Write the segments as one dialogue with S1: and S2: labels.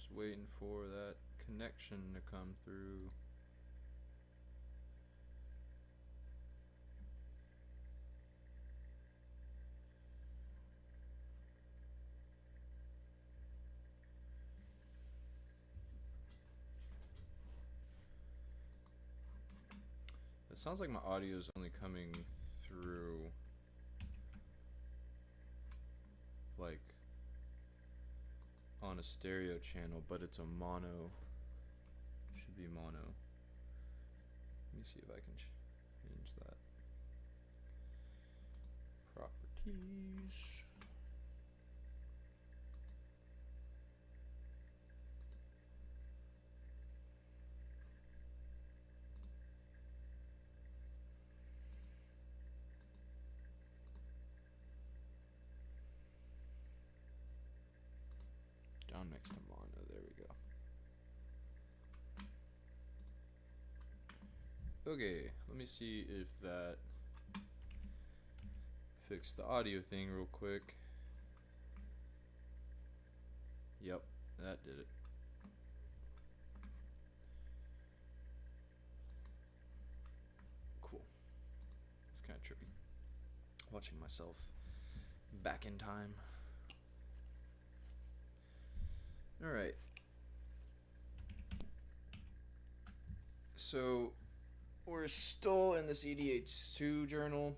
S1: Just waiting for that connection to come through. It sounds like my audio is only coming through like on a stereo channel, but it's a mono. Should be mono. Let me see if I can change that. Properties. Down next to mono. There we go. Okay, let me see if that fixed the audio thing real quick. Yep, that did it. Cool. It's kind of trippy. Watching myself back in time. Alright. So, we're still in this EDH2 journal.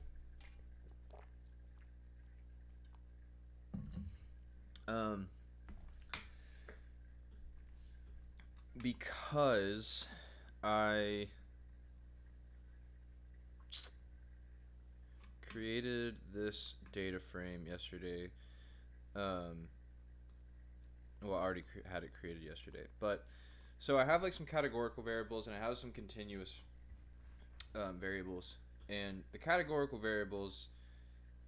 S1: Because I created this data frame yesterday. Well, I already had it created yesterday, but so I have like some categorical variables and I have some continuous variables, and the categorical variables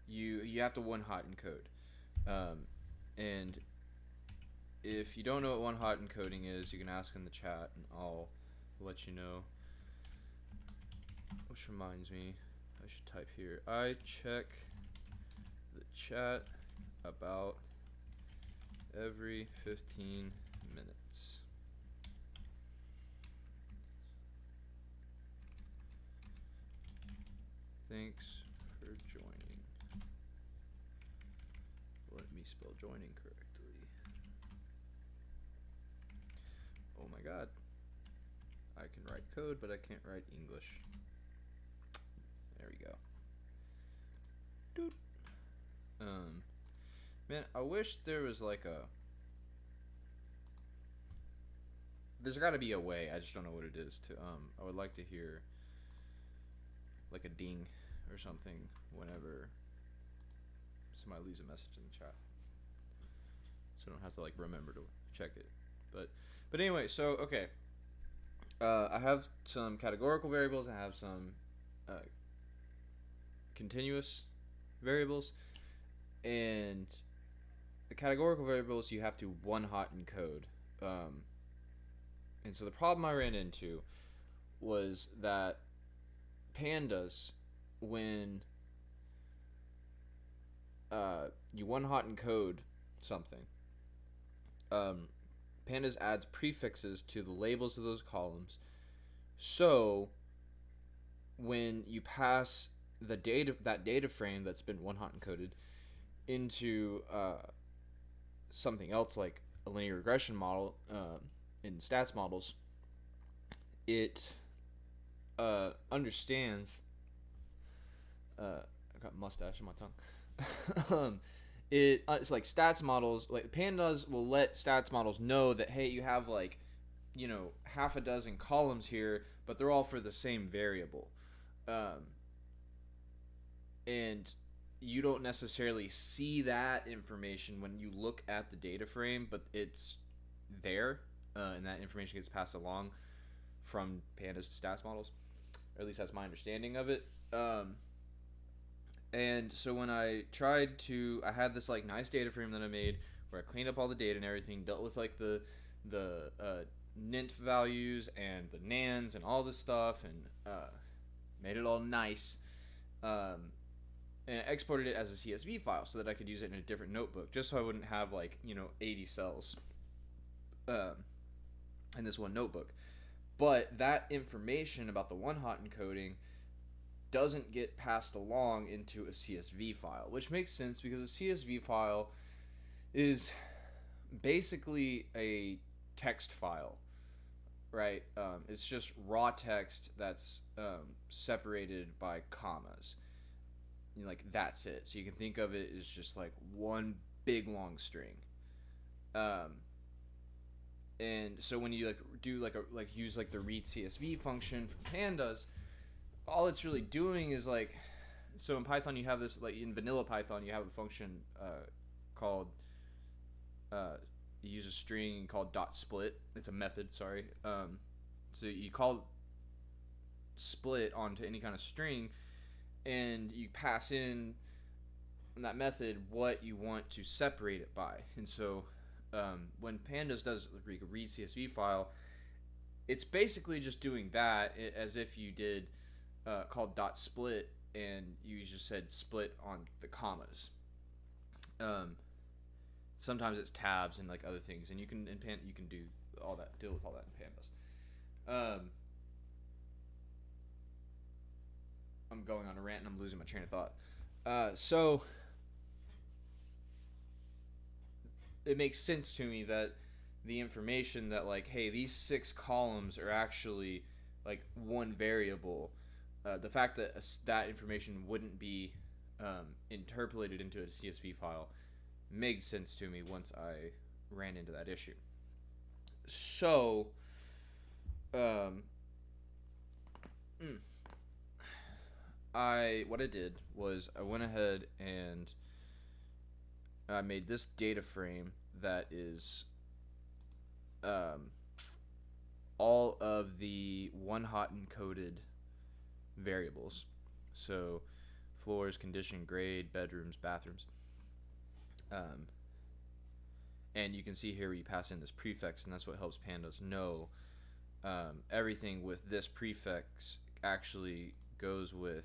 S1: you have to one hot encode, and if you don't know what one hot encoding is, you can ask in the chat and I'll let you know. Which reminds me, I should type here. I check the chat about every 15 minutes. Thanks for joining. Let me spell joining correctly. Oh my god. I can write code, but I can't write English. There we go. Doot. Man, I wish there was like a... There's gotta be a way, I just don't know what it is to, I would like to hear like a ding or something whenever somebody leaves a message in the chat, so I don't have to like remember to check it. But anyway, so okay, I have some categorical variables, I have some continuous variables, and the categorical variables you have to one hot encode, and so the problem I ran into was that pandas, when you one hot encode something, pandas adds prefixes to the labels of those columns, so when you pass the data frame that's been one hot encoded into something else like a linear regression model in stats models, it understands. I got mustache in my tongue. It's like stats models, like pandas will let stats models know that, hey, you have like, half a dozen columns here, but they're all for the same variable, and you don't necessarily see that information when you look at the data frame, but it's there, and that information gets passed along from pandas to stats models, or at least that's my understanding of it. And so when I had this like nice data frame that I made where I cleaned up all the data and everything, dealt with like the nint values and the nans and all this stuff, and made it all nice, and I exported it as a CSV file so that I could use it in a different notebook, just so I wouldn't have like 80 cells in this one notebook. But that information about the one-hot encoding doesn't get passed along into a CSV file, which makes sense because a CSV file is basically a text file, right? It's just raw text that's separated by commas. Like, that's it. So you can think of it as just like one big long string. And so when you like do use like the read CSV function for pandas, all it's really doing is like, so in Python you have this, like in vanilla Python you have a function called you use a string called .split. It's a method, sorry. So you call split onto any kind of string, and you pass in that method what you want to separate it by. And so when pandas does a read CSV file, it's basically just doing that as if you did called .split and you just said split on the commas. Sometimes it's tabs and like other things, and you can do all that, deal with all that in pandas. I'm going on a rant and I'm losing my train of thought. So it makes sense to me that the information that like, hey, these 6 columns are actually like one variable, the fact that that information wouldn't be interpolated into a CSV file made sense to me once I ran into that issue. So what I did was I went ahead and I made this data frame that is all of the one-hot encoded variables. So floors, condition, grade, bedrooms, bathrooms. And you can see here where you pass in this prefix, and that's what helps pandas know everything with this prefix actually goes with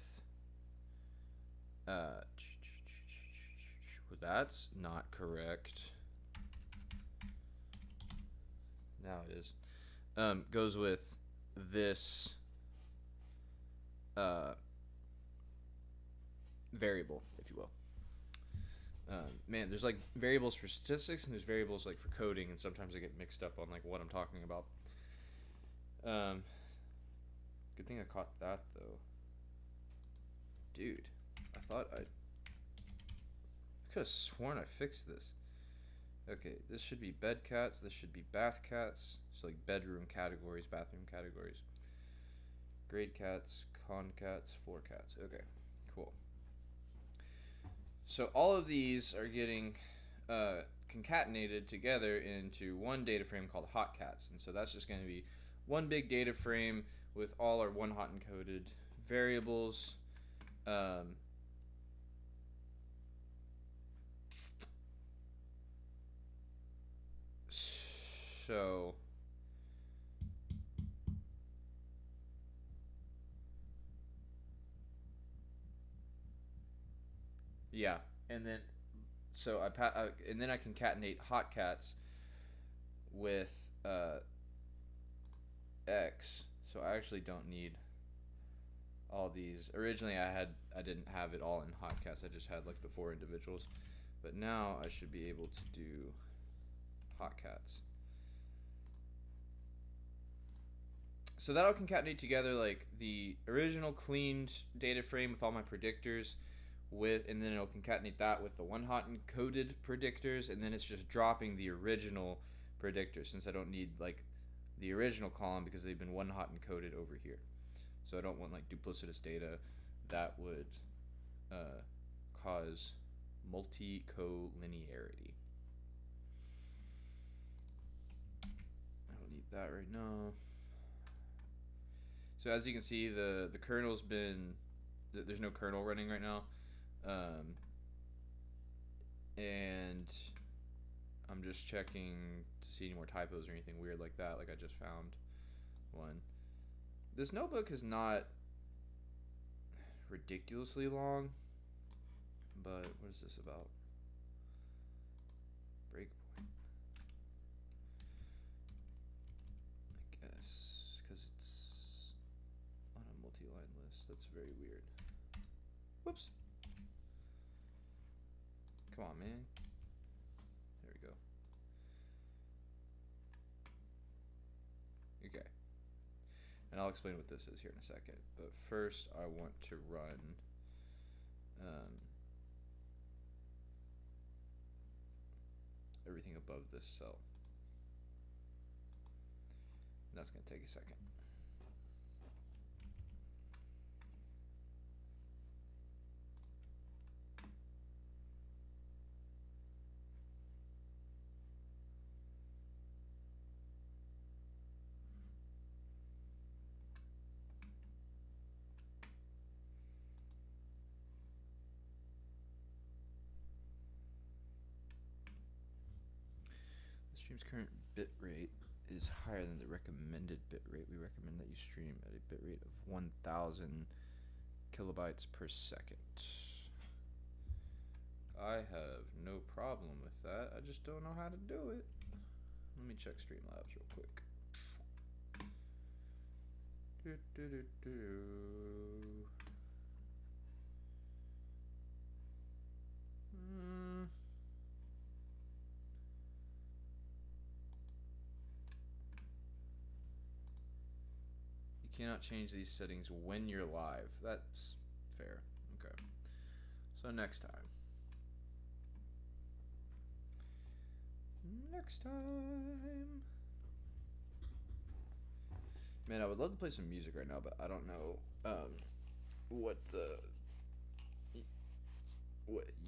S1: that's not correct. Now it is. Goes with this variable, if you will. Man, there's like variables for statistics and there's variables like for coding, and sometimes I get mixed up on like what I'm talking about. Good thing I caught that though. Dude, I thought I could have sworn I fixed this. Okay, this should be bed cats, this should be bath cats. So like bedroom categories, bathroom categories. Grade cats, con cats, floor cats. Okay, cool. So all of these are getting concatenated together into one data frame called hot cats. And so that's just going to be one big data frame with all our one hot encoded variables. So yeah, and then so and then I concatenate hot cats with X. So I actually don't need all these. Originally I didn't have it all in hot cats. I just had like the 4 individuals. But now I should be able to do hot cats. So that'll concatenate together like the original cleaned data frame with all my predictors and then it'll concatenate that with the one hot encoded predictors, and then it's just dropping the original predictors since I don't need like the original column because they've been one hot encoded over here. So I don't want like duplicitous data that would cause multi-collinearity. I don't need that right now. So as you can see, the kernel's been, there's no kernel running right now. And I'm just checking to see any more typos or anything weird like that. Like I just found one. This notebook is not ridiculously long, but what is this about? Breakpoint. multi-line list. That's very weird. Whoops. Come on, man. There we go. Okay. And I'll explain what this is here in a second. But first, I want to run everything above this cell. And that's going to take a second. The stream's current bit rate is higher than the recommended bit rate. We recommend that you stream at a bit rate of 1,000 kilobytes per second. I have no problem with that. I just don't know how to do it. Let me check Streamlabs real quick. You cannot change these settings when you're live. That's fair. Okay. So next time. Next time. Man, I would love to play some music right now, but I don't know what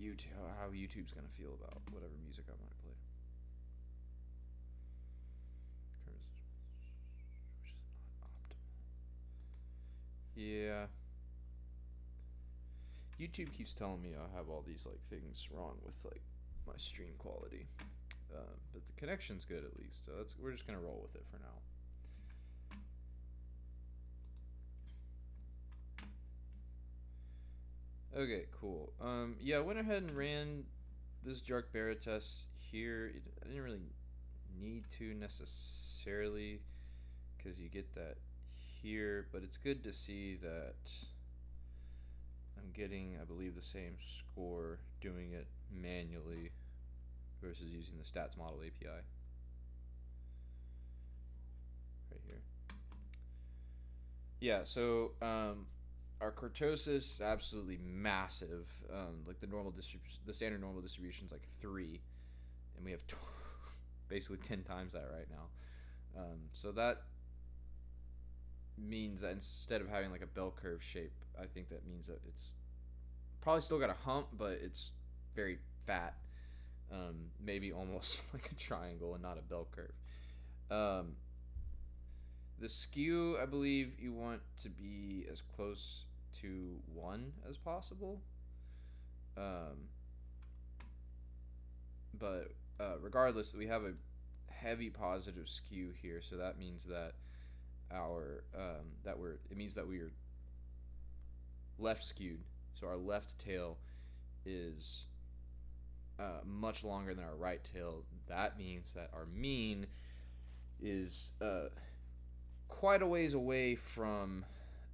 S1: YouTube, how YouTube's gonna feel about whatever music I want to play. Which is not optimal. Yeah. YouTube keeps telling me I have all these like things wrong with like my stream quality, but the connection's good at least. So we're just gonna roll with it for now. Okay, cool. Yeah, I went ahead and ran this Jark Barrett test here. I didn't really need to necessarily, because you get that here, but it's good to see that I'm getting, I believe, the same score doing it manually versus using the stats model API. Right here. Yeah, so our kurtosis is absolutely massive. Like the standard normal distribution is like 3, and we have basically 10 times that right now. So that means that instead of having like a bell curve shape, I think that means that it's probably still got a hump, but it's very fat. Maybe almost like a triangle and not a bell curve. The skew, I believe you want to be as close to 1 as possible. But regardless, we have a heavy positive skew here, so that means that it means that we are left skewed. So our left tail is much longer than our right tail. That means that our mean is quite a ways away from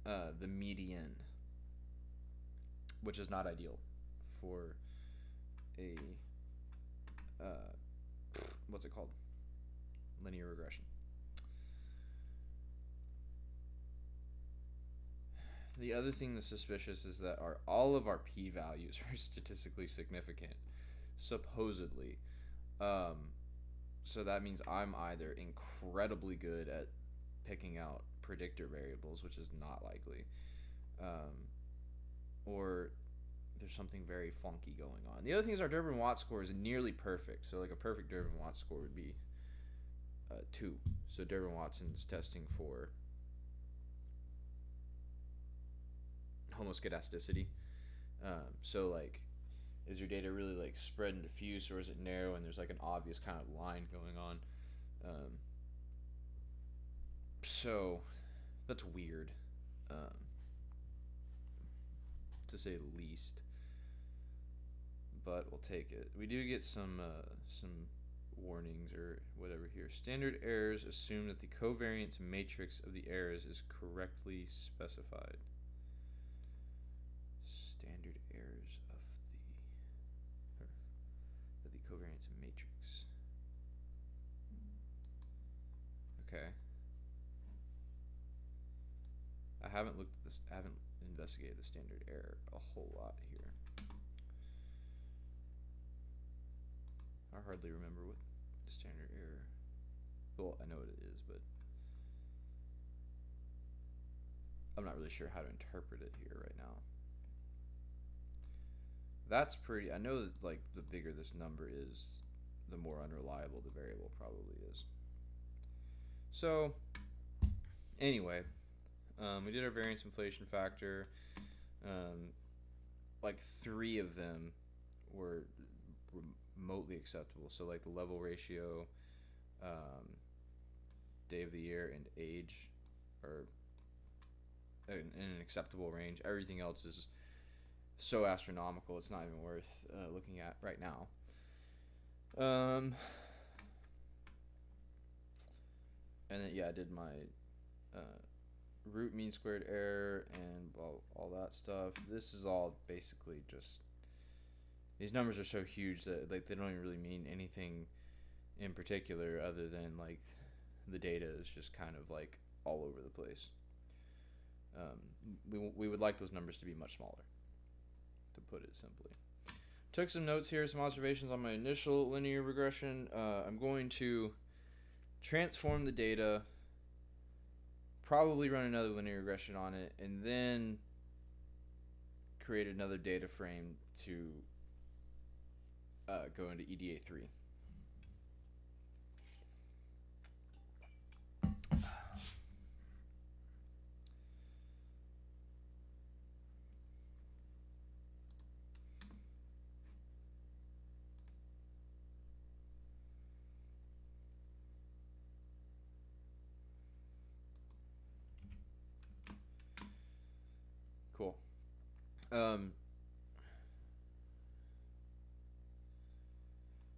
S1: the median, which is not ideal for a what's it called? Linear regression. The other thing that's suspicious is that all of our p-values are statistically significant, supposedly. So that means I'm either incredibly good at picking out predictor variables, which is not likely, or there's something very funky going on. The other thing is our Durbin-Watts score is nearly perfect. So like a perfect Durbin-Watts score would be 2. So Durbin-Watson's testing for homoscedasticity. So like, is your data really like spread and diffuse, or is it narrow and there's like an obvious kind of line going on? So that's weird, to say the least. But we'll take it. We do get some warnings or whatever here. Standard errors assume that the covariance matrix of the errors is correctly specified. Standard errors of the covariance matrix. Okay. I haven't looked at this. I haven't investigated the standard error a whole lot here. I hardly remember what the standard error. Well, I know what it is, but I'm not really sure how to interpret it here right now. That's pretty. I know that like the bigger this number is, the more unreliable the variable probably is. So anyway, we did our variance inflation factor. Like 3 of them were remotely acceptable. So like the level ratio, day of the year, and age are in an acceptable range. Everything else is so astronomical it's not even worth looking at right now. And then, yeah, I did my root mean squared error and all that stuff. This is all basically just, these numbers are so huge that like they don't even really mean anything in particular other than like the data is just kind of like all over the place. We would like those numbers to be much smaller, to put it simply. Took some notes here, some observations on my initial linear regression. I'm going to transform the data, probably run another linear regression on it, and then create another data frame to go into EDA 3. Cool.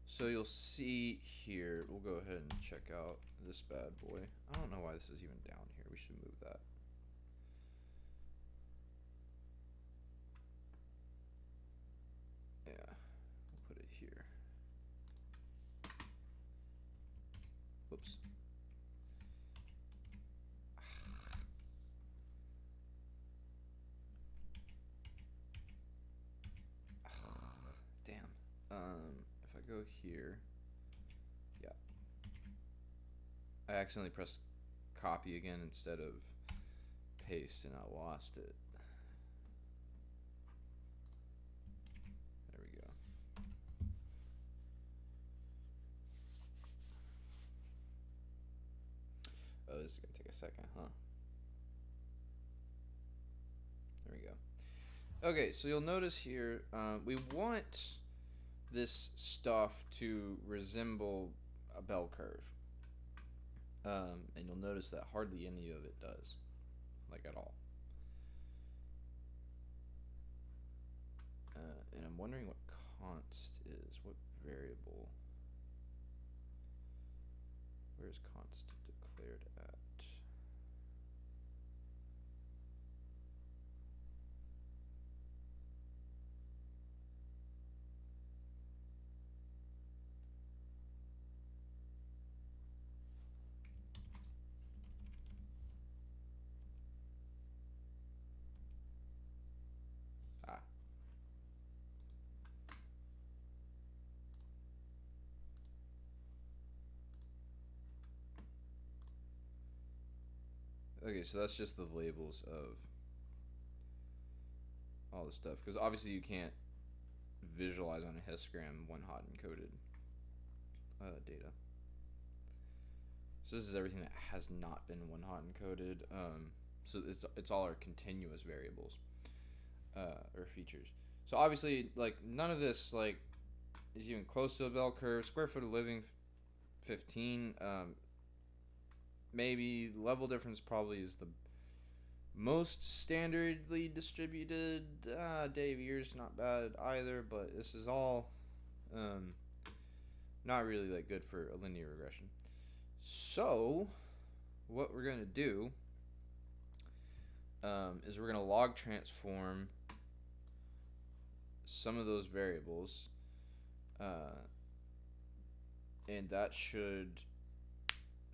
S1: So you'll see here, we'll go ahead and check out this bad boy. I don't know why this is even down here. We should move that. Yeah, we'll put it here. Whoops. Damn. If I go here, yeah. I accidentally pressed copy again instead of paste and I lost it. There we go. Oh, this is gonna take a second, huh? There we go. Okay, so you'll notice here, we want this stuff to resemble a bell curve. And you'll notice that hardly any of it does, like at all. And I'm wondering what const is, what variable. Where's const declared at? Okay, so that's just the labels of all the stuff, because obviously you can't visualize on a histogram one hot encoded data. So this is everything that has not been one hot encoded. So it's all our continuous variables or features. So obviously, like, none of this like is even close to a bell curve. Square foot of living, 15. Maybe level difference probably is the most standardly distributed. Day of year's not bad either, but this is all not really like good for a linear regression. So what we're gonna do is we're gonna log transform some of those variables, and that should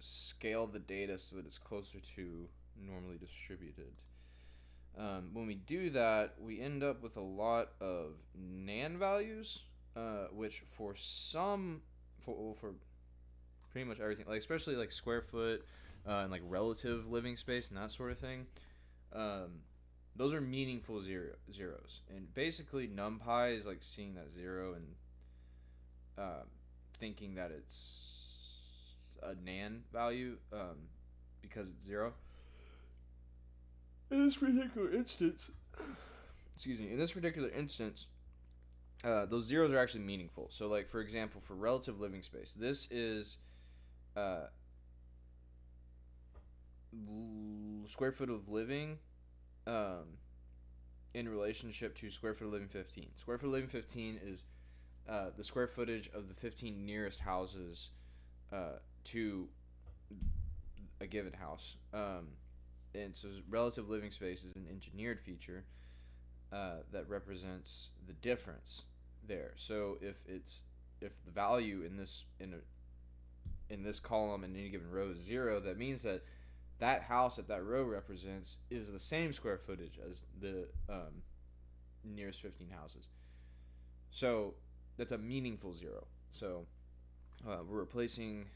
S1: scale the data so that it's closer to normally distributed. When we do that, we end up with a lot of nan values, which for pretty much everything, like especially like square foot and like relative living space and that sort of thing, those are meaningful zeros. And basically NumPy is like seeing that zero and thinking that it's a nan value because it's zero. In this particular instance, those zeros are actually meaningful. So, like for example, for relative living space, this is square foot of living in relationship to square foot of living 15. Square foot of living 15 is the square footage of the 15 nearest houses to a given house. And so relative living space is an engineered feature that represents the difference there. So if the value in this column in any given row is 0, that means that house that row represents is the same square footage as the nearest 15 houses. So that's a meaningful 0. So we're replacing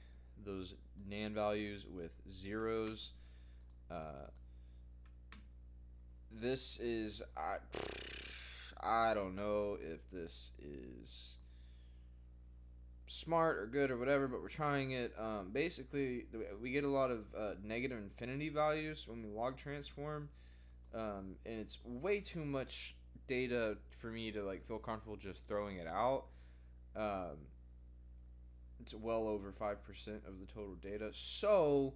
S1: those nan values with zeros. This is I don't know if this is smart or good or whatever, but we're trying it. Basically, we get a lot of negative infinity values when we log transform, and it's way too much data for me to like feel comfortable just throwing it out. It's well over 5% of the total data. So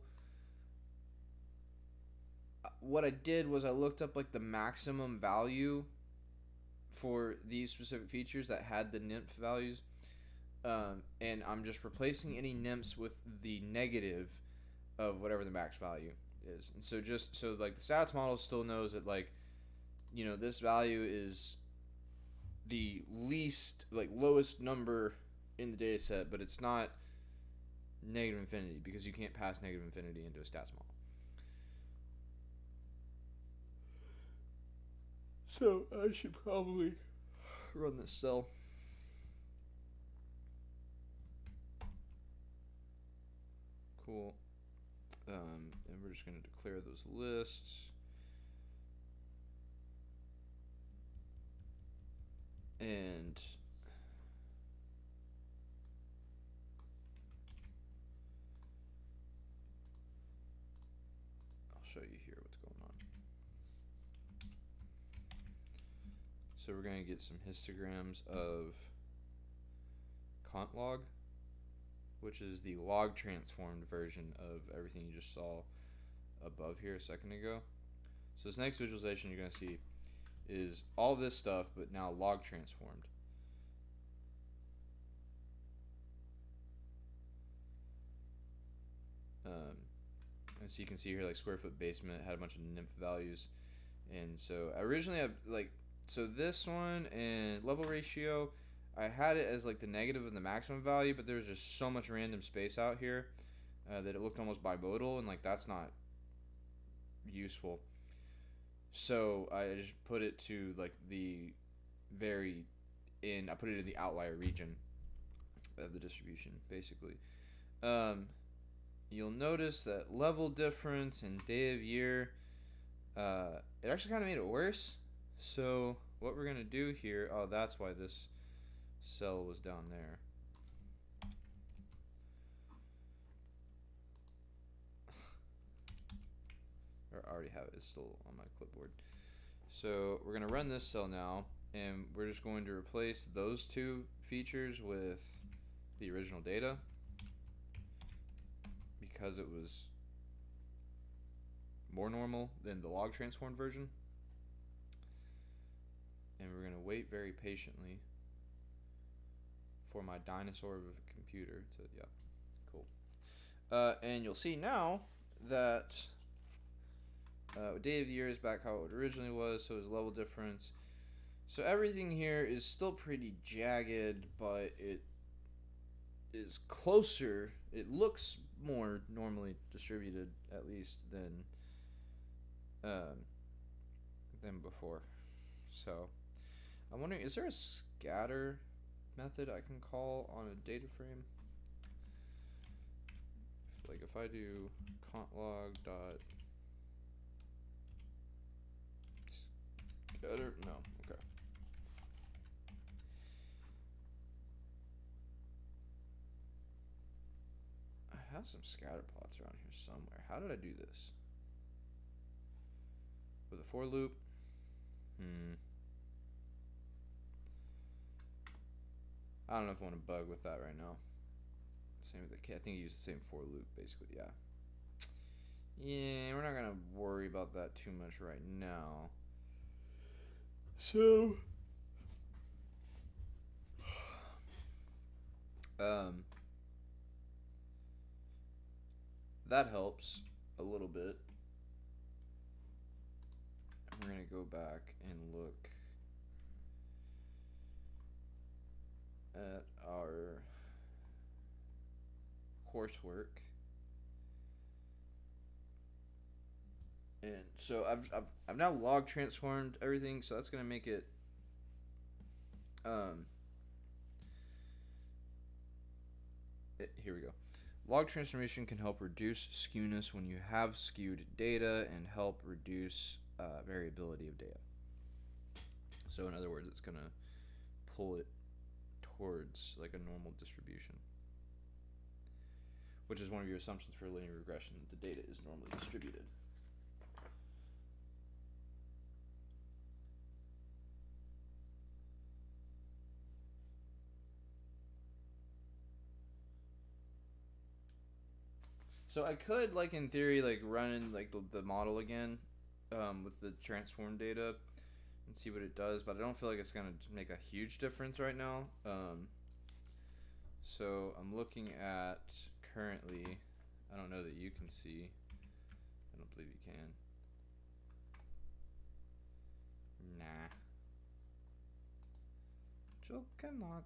S1: what I did was I looked up like the maximum value for these specific features that had the nymph values, and I'm just replacing any nymphs with the negative of whatever the max value is. And so like the stats model still knows that like, you know, this value is the least like lowest number in the data set, but it's not negative infinity because you can't pass negative infinity into a stats model. So I should probably run this cell. Cool. And we're just going to declare those lists. And I'll show you here what's going on. So we're going to get some histograms of contlog, which is the log transformed version of everything you just saw above here a second ago. So this next visualization you're going to see is all this stuff, but now log transformed. And so you can see here like square foot basement had a bunch of nymph values. And so originally so this one and level ratio, I had it as like the negative and the maximum value, but there was just so much random space out here that it looked almost bimodal, and like that's not useful. So I just put it to like I put it in the outlier region of the distribution, basically. You'll notice that level difference and day of year, it actually kind of made it worse. So what we're going to do here, that's why this cell was down there. Or I already have it, it's still on my clipboard. So we're going to run this cell now, and we're just going to replace those two features with the original data because it was more normal than the log transformed version. And we're going to wait very patiently for my dinosaur of a computer to, yeah, cool. And you'll see now that day of the year is back how it originally was, so there's level difference. So everything here is still pretty jagged, but it is closer. It looks more normally distributed, at least, than before. So I'm wondering, is there a scatter method I can call on a data frame? Like if I do contlog dot scatter, no, okay. I have some scatter plots around here somewhere. How did I do this? With a for loop? I don't know if I want to bug with that right now. Same with the I think I use the same for loop basically, yeah. Yeah, we're not gonna worry about that too much right now. So that helps a little bit. We're gonna go back and look at our coursework. And so I've now log transformed everything, so that's gonna make it here we go. Log transformation can help reduce skewness when you have skewed data and help reduce variability of data. So in other words, it's gonna pull it towards like a normal distribution, which is one of your assumptions for linear regression, that the data is normally distributed. So I could, like, in theory, like run like the model again with the transform data and see what it does, but I don't feel like it's gonna make a huge difference right now. So I'm looking at currently, I don't know that you can see, I don't believe you can. Nah. You cannot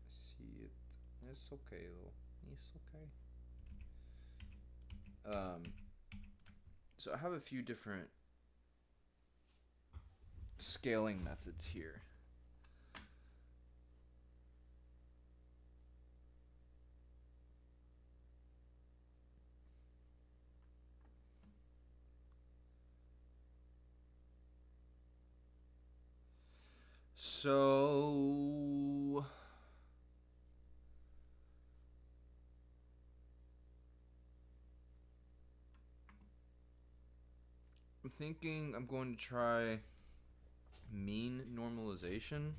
S1: see it. It's okay though. It's okay. So I have a few different scaling methods here. So I'm thinking I'm going to try mean normalization,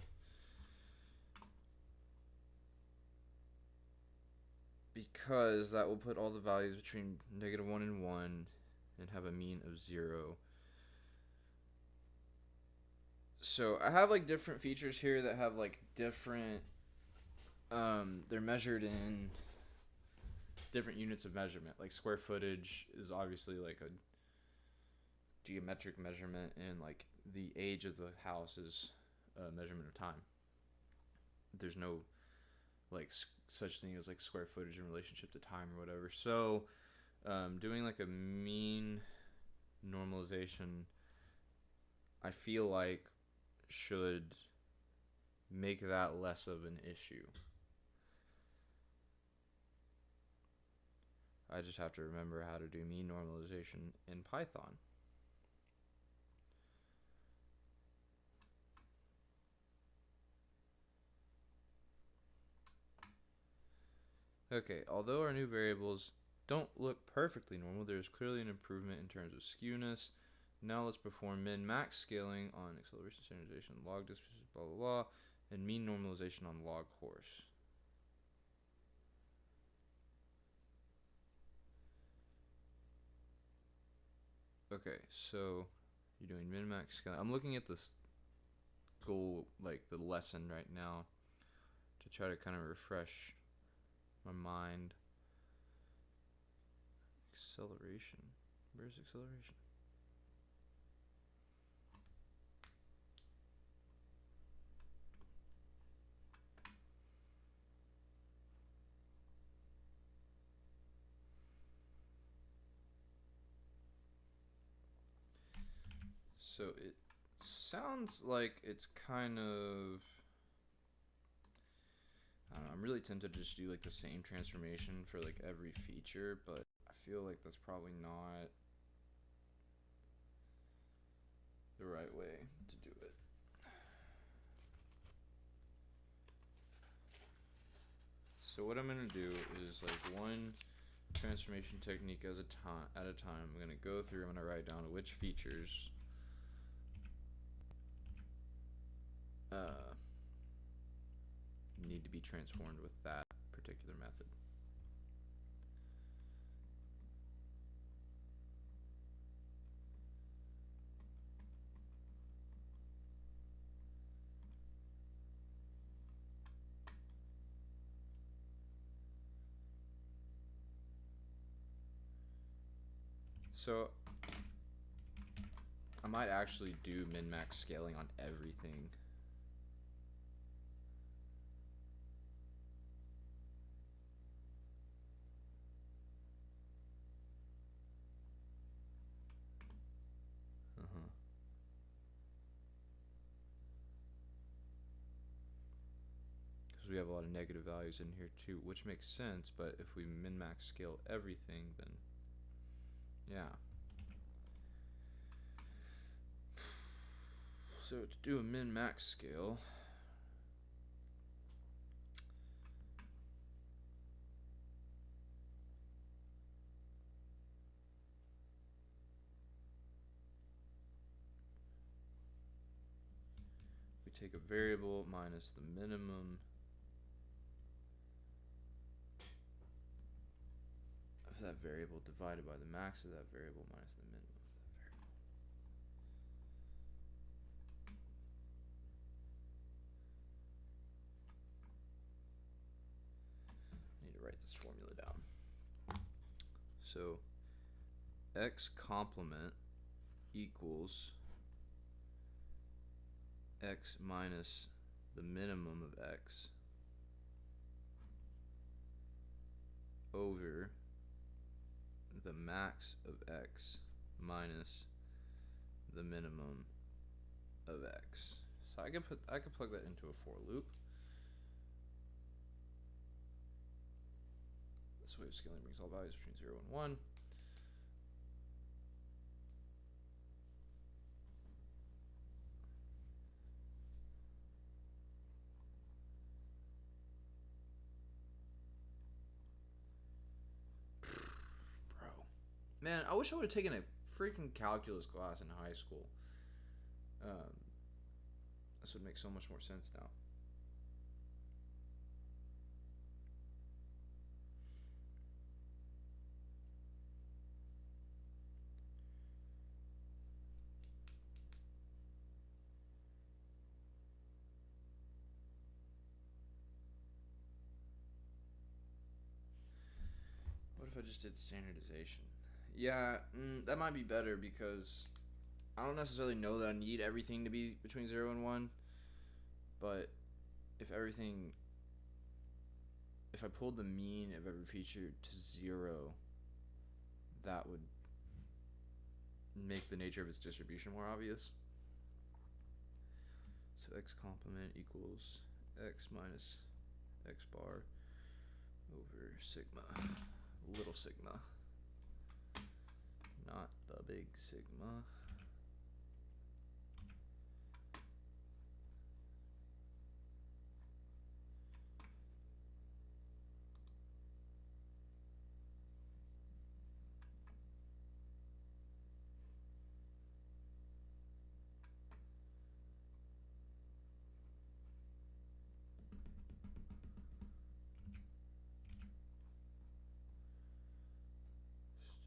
S1: because that will put all the values between -1 and 1 and have a mean of 0. So I have like different features here that have like different they're measured in different units of measurement. Like square footage is obviously like a geometric measurement, and like the age of the house is a measurement of time. There's no like such thing as like square footage in relationship to time or whatever. So doing like a mean normalization, I feel like should make that less of an issue. I just have to remember how to do mean normalization in Python. Okay, although our new variables don't look perfectly normal, there is clearly an improvement in terms of skewness. Now let's perform min-max scaling on acceleration standardization, log distribution, blah, blah, blah, and mean normalization on log horse. Okay, so you're doing min-max scaling. I'm looking at this goal, like the lesson right now. to try to kind of refresh my mind. Acceleration. Where's acceleration? So it sounds like it's kind of, I don't know, I'm really tempted to just do like the same transformation for like every feature, but I feel like that's probably not the right way to do it. So what I'm gonna do is like one transformation technique at a time. I'm gonna go through. I'm gonna write down which features need to be transformed with that particular method. So I might actually do min-max scaling on everything. Because we have a lot of negative values in here too, which makes sense, but if we min-max scale everything, then yeah. So to do a min-max scale, we take a variable minus the minimum of that variable divided by the max of that variable minus the minimum of that variable. I need to write this formula down. So x complement equals x minus the minimum of x over the max of x minus the minimum of x. So I could plug that into a for loop. This way of scaling brings all values between 0 and 1. Bro. Man, I wish I would have taken a freaking calculus class in high school. This would make so much more sense now. What if I just did standardization? Yeah, that might be better because I don't necessarily know that I need everything to be between 0 and 1, but if I pulled the mean of every feature to 0, that would make the nature of its distribution more obvious. So x complement equals x minus x bar over sigma, little sigma, not the big sigma.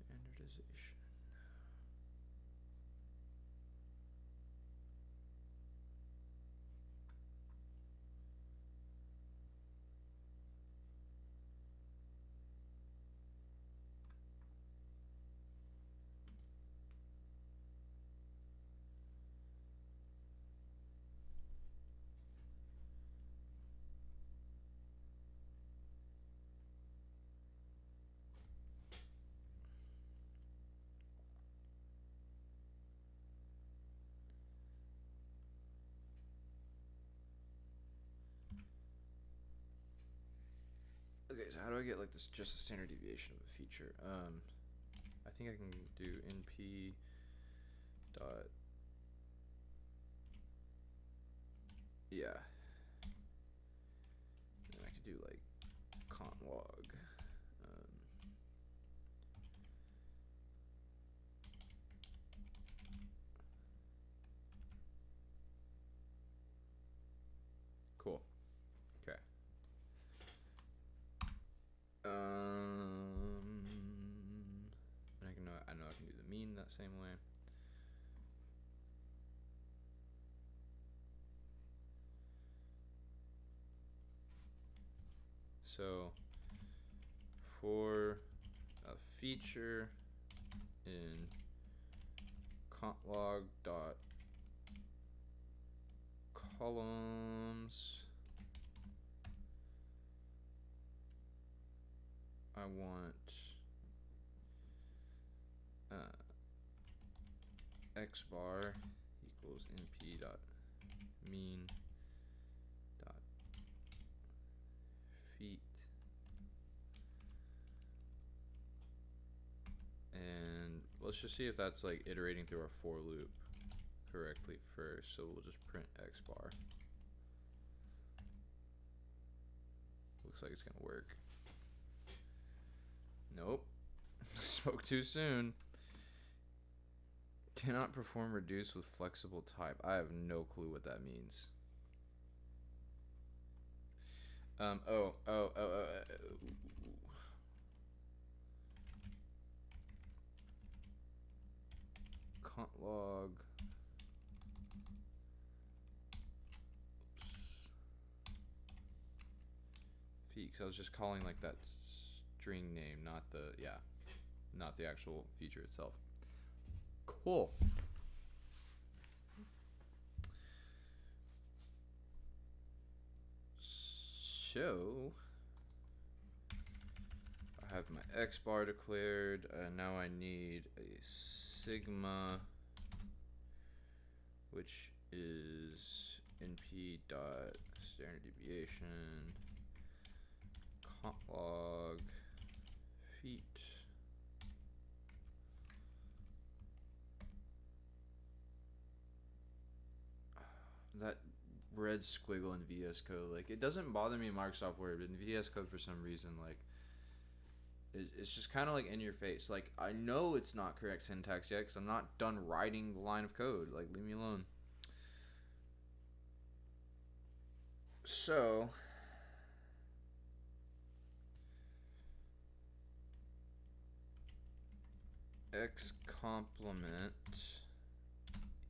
S1: Standardization. Okay, so how do I get like this just a standard deviation of a feature? I think I can do np dot, yeah. And I could do like cont log. Cool. Okay. And I know I can do the mean that same way. So for a feature in cont log dot columns, I want x bar equals np dot mean dot feet, and let's just see if that's like iterating through our for loop correctly first. So we'll just print x bar. Looks like it's gonna work. Nope. Spoke too soon. Cannot perform reduce with flexible type. I have no clue what that means. Cont log. Oops. Feet, because I was just calling like that string name, not the actual feature itself. Cool. So I have my x bar declared, and now I need a sigma, which is np dot standard deviation cont log feet. That red squiggle in VS Code, like, it doesn't bother me in Microsoft Word, but in VS Code for some reason, like, it's just kind of like in your face. Like, I know it's not correct syntax yet because I'm not done writing the line of code. Like, leave me alone. So x complement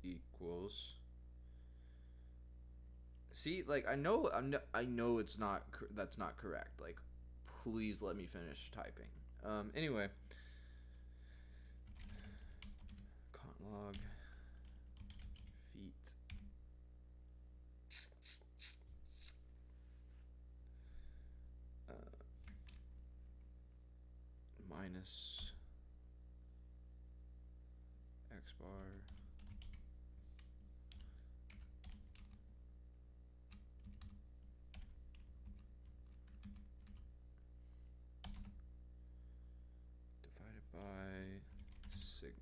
S1: equals, see, like, I know it's not, that's not correct. Like, please let me finish typing. Anyway, cont log feet minus x bar divided by sigma.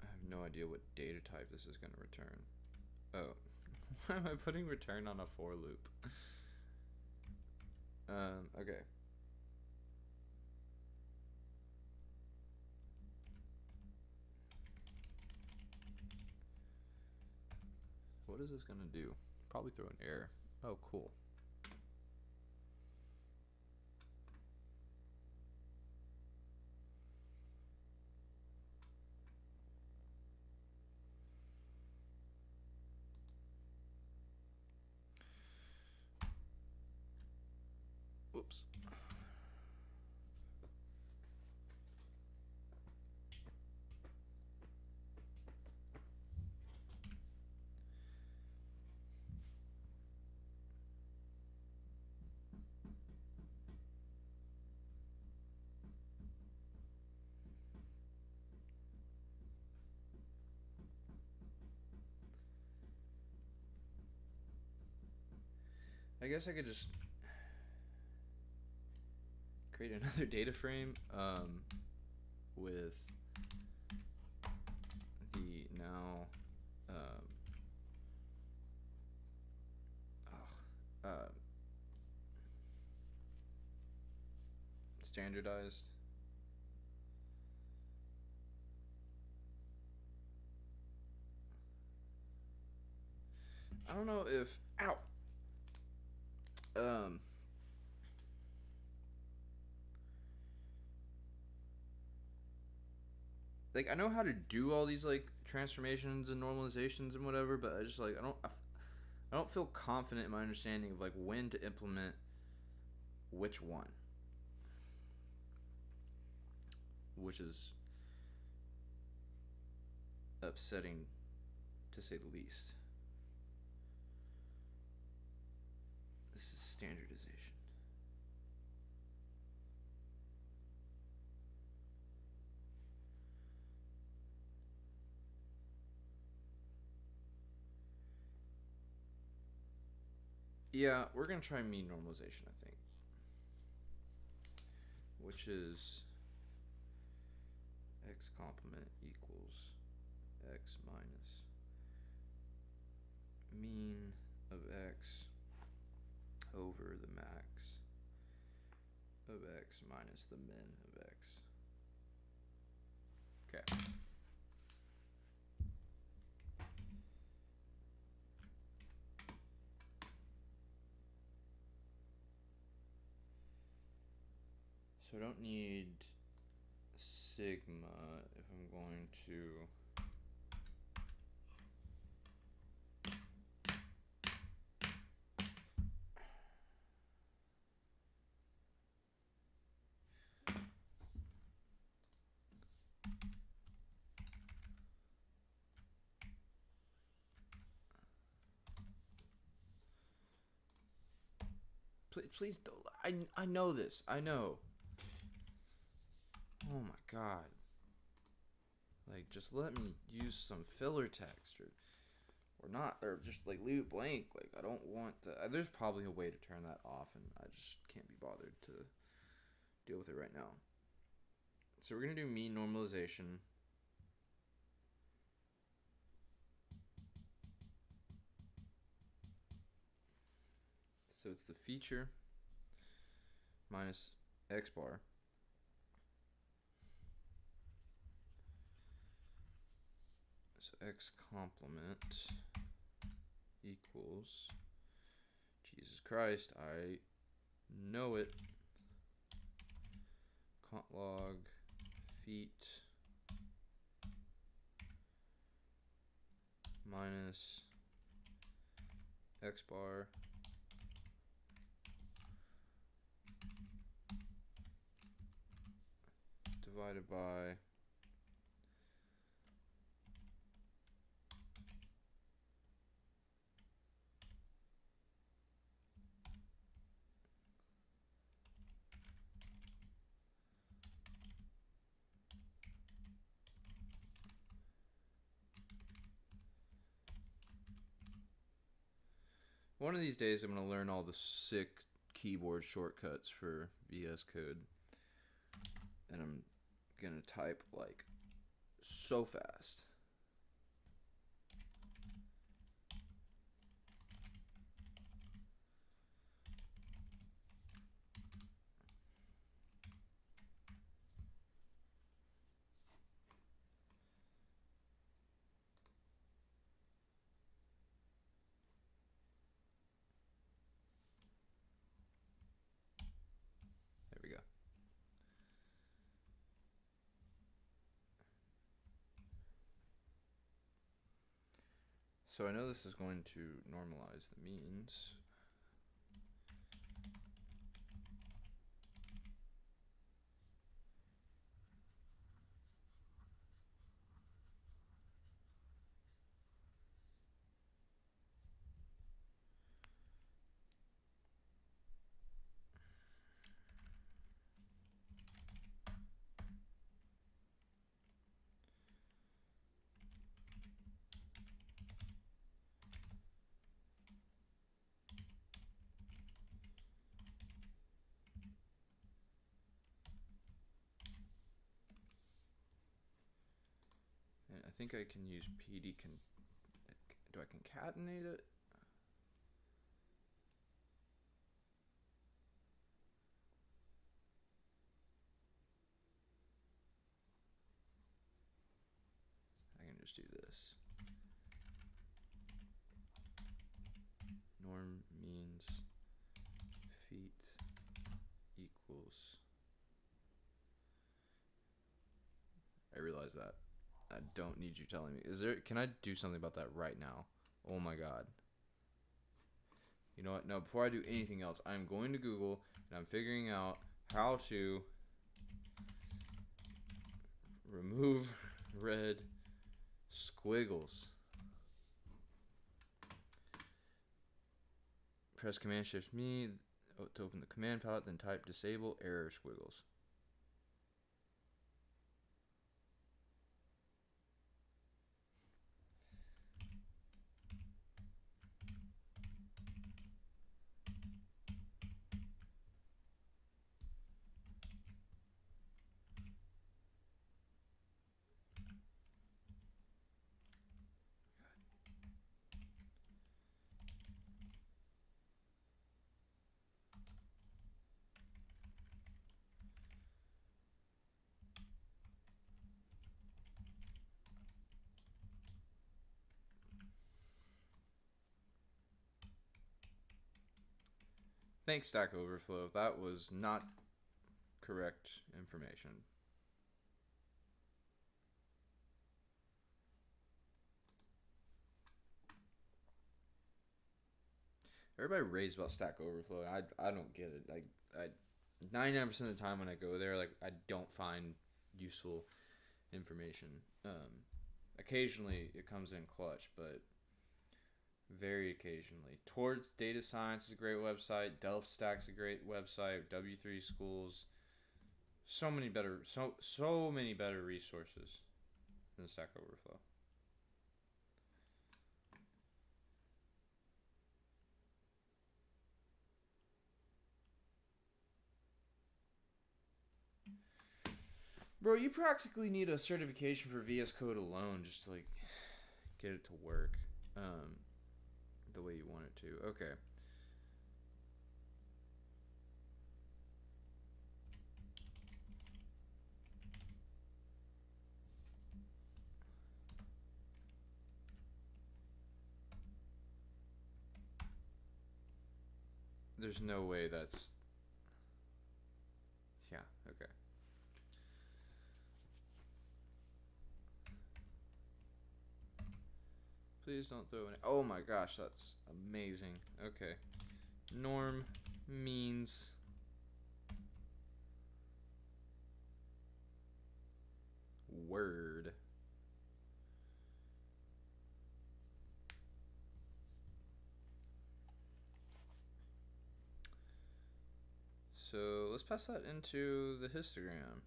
S1: I have no idea what data type this is going to return. Oh, why am I putting return on a for loop? Okay. What is this gonna do? Probably throw an error. Oh, cool. Whoops. I guess I could just create another data frame with the now standardized. I don't know if like I know how to do all these like transformations and normalizations and whatever, but I just like I don't feel confident in my understanding of like when to implement which one, which is upsetting to say the least. This is standardization. Yeah, we're gonna try mean normalization, I think, which is x complement equals x minus mean of x over the max of x minus the min of x. Okay. So I don't need sigma if I'm going to please don't. I know this. I know. Oh my god. Like, just let me use some filler text or not, or just like leave it blank. Like, I don't want the. There's probably a way to turn that off, and I just can't be bothered to deal with it right now. So we're gonna do mean normalization. So it's the feature minus x bar so x complement equals, Jesus Christ, I know it, cont log feet minus x bar divided by one of these days I'm going to learn all the sick keyboard shortcuts for VS Code, and I'm going to type like so fast. There we go. So I know this is going to normalize the means. I think I can use PD. Do I concatenate it? I can just do this. Norm means feet equals. I realize that. I don't need you telling me. Can I do something about that right now? Oh my god. You know what? No, before I do anything else, I'm going to Google and I'm figuring out how to remove red squiggles. Press Command Shift Me to open the command palette, then type disable error squiggles. Thanks, Stack Overflow. That was not correct information. Everybody raves about Stack Overflow. I don't get it. Like, 99% of the time when I go there, like, I don't find useful information. Occasionally it comes in clutch, but very occasionally. Towards Data Science is a great website. Delft Stack's a great website. W3 Schools. So many better resources than Stack Overflow. Bro, you practically need a certification for VS Code alone just to like get it to work the way you want it to. Okay. There's no way that's... Yeah, okay. Please don't throw any... Oh my gosh, that's amazing. Okay. Norm means... word. So let's pass that into the histogram.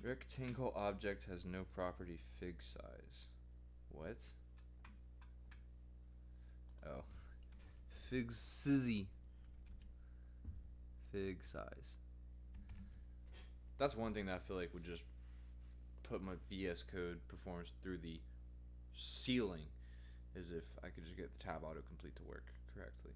S1: Rectangle object has no property fig size. What? Oh. Fig sizzy. Fig size. That's one thing that I feel like would just put my VS Code performance through the ceiling, is if I could just get the tab autocomplete to work correctly.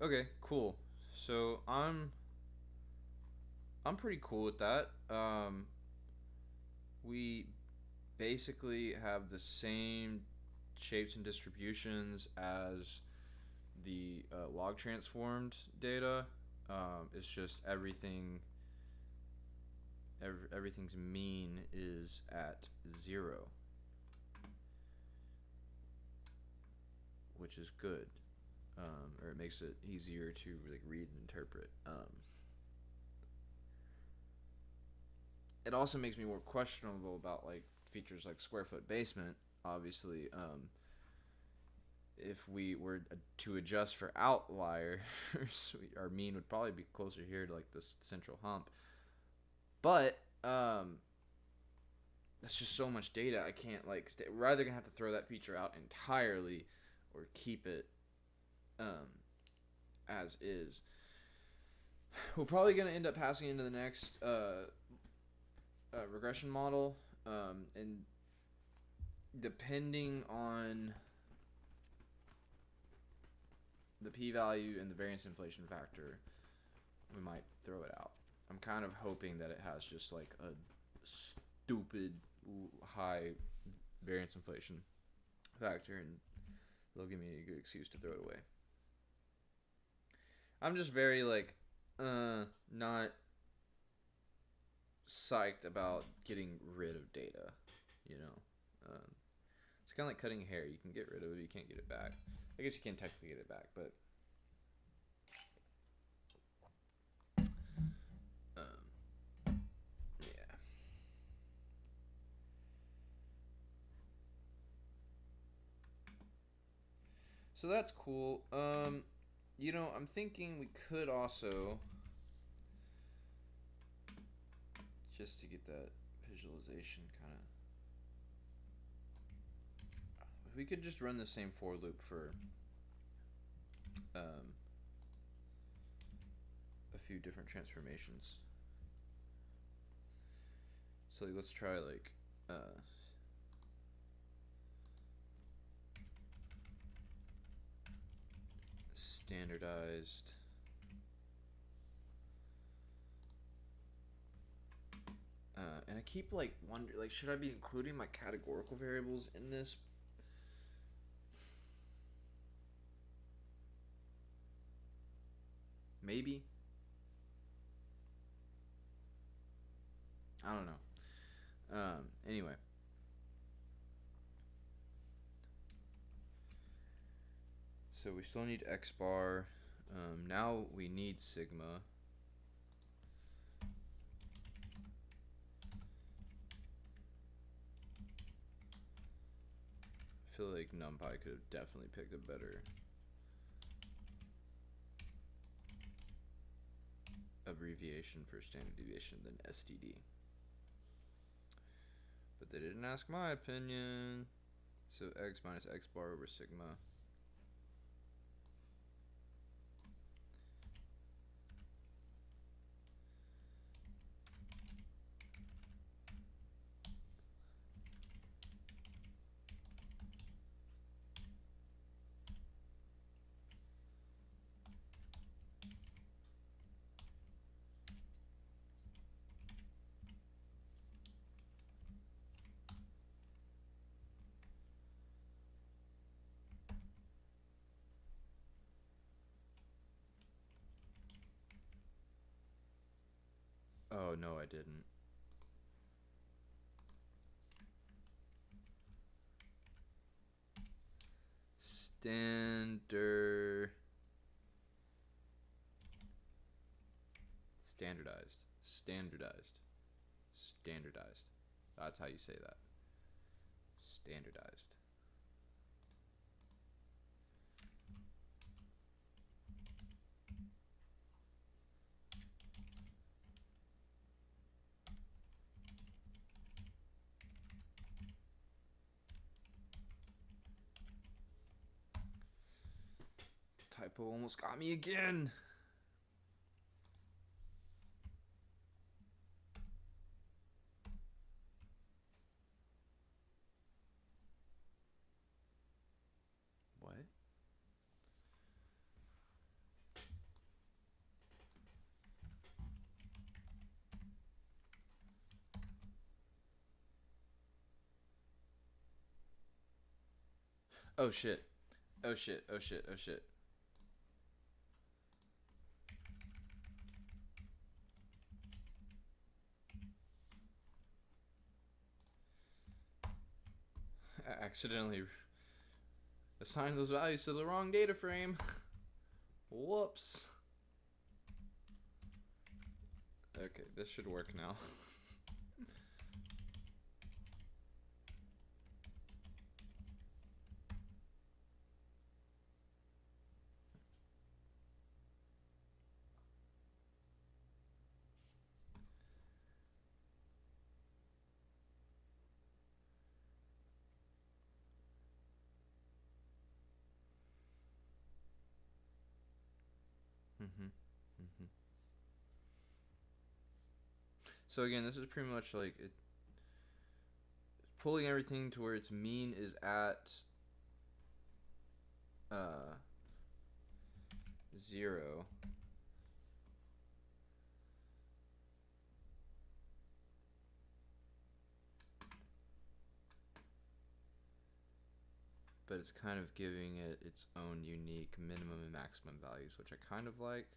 S1: Okay, cool. So I'm pretty cool with that. We basically have the same shapes and distributions as the log transformed data. It's just everything's mean is at 0, which is good. Or it makes it easier to like read and interpret. It also makes me more questionable about like features like square foot basement, obviously, if we were to adjust for outliers, our mean would probably be closer here to like this central hump. But that's just so much data. I can't like we're either gonna have to throw that feature out entirely or keep it as is. We're probably gonna end up passing into the next regression model, and depending on the p-value and the variance inflation factor, we might throw it out. I'm kind of hoping that it has just like a stupid high variance inflation factor, and they'll give me a good excuse to throw it away. I'm just very like not psyched about getting rid of data, you know. It's kind of like cutting hair. You can get rid of it, you can't get it back. I guess you can technically get it back, but yeah. So that's cool. You know, I'm thinking we could also, just to get that visualization kind of, we could just run the same for loop for a few different transformations. So let's try like standardized and I keep like wondering, like, should I be including my categorical variables in this? Maybe. I don't know. Anyway. So we still need X bar. Now we need sigma. I feel like NumPy could have definitely picked a better abbreviation for standard deviation than STD. But they didn't ask my opinion. So X minus X bar over sigma. Oh, no, I didn't. Standardized. That's how you say that. Standardized. Typo almost got me again. What? Oh shit. Oh shit. Oh shit. Oh shit. I accidentally assigned those values to the wrong data frame. Whoops. Okay, this should work now. Mm-hmm. Mm-hmm. So again, this is pretty much like it, pulling everything to where its mean is at 0. But it's kind of giving it its own unique minimum and maximum values, which I kind of like.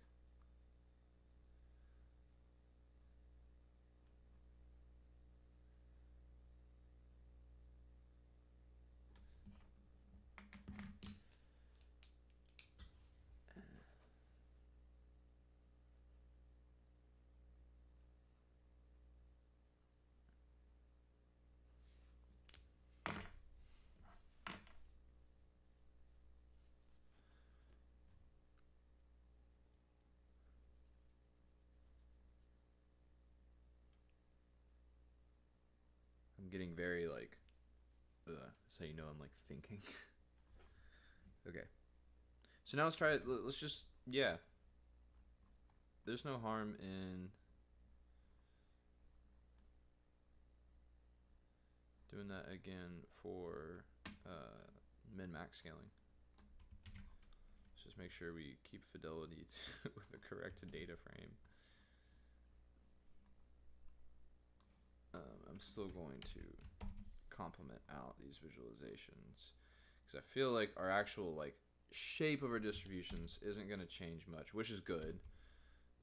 S1: I'm getting very like, so you know I'm like thinking. Okay. So now let's try it. Let's just, yeah. There's no harm in doing that again for min-max scaling. Let's just make sure we keep fidelity with the correct data frame. I'm still going to complement out these visualizations because I feel like our actual like shape of our distributions isn't going to change much, which is good.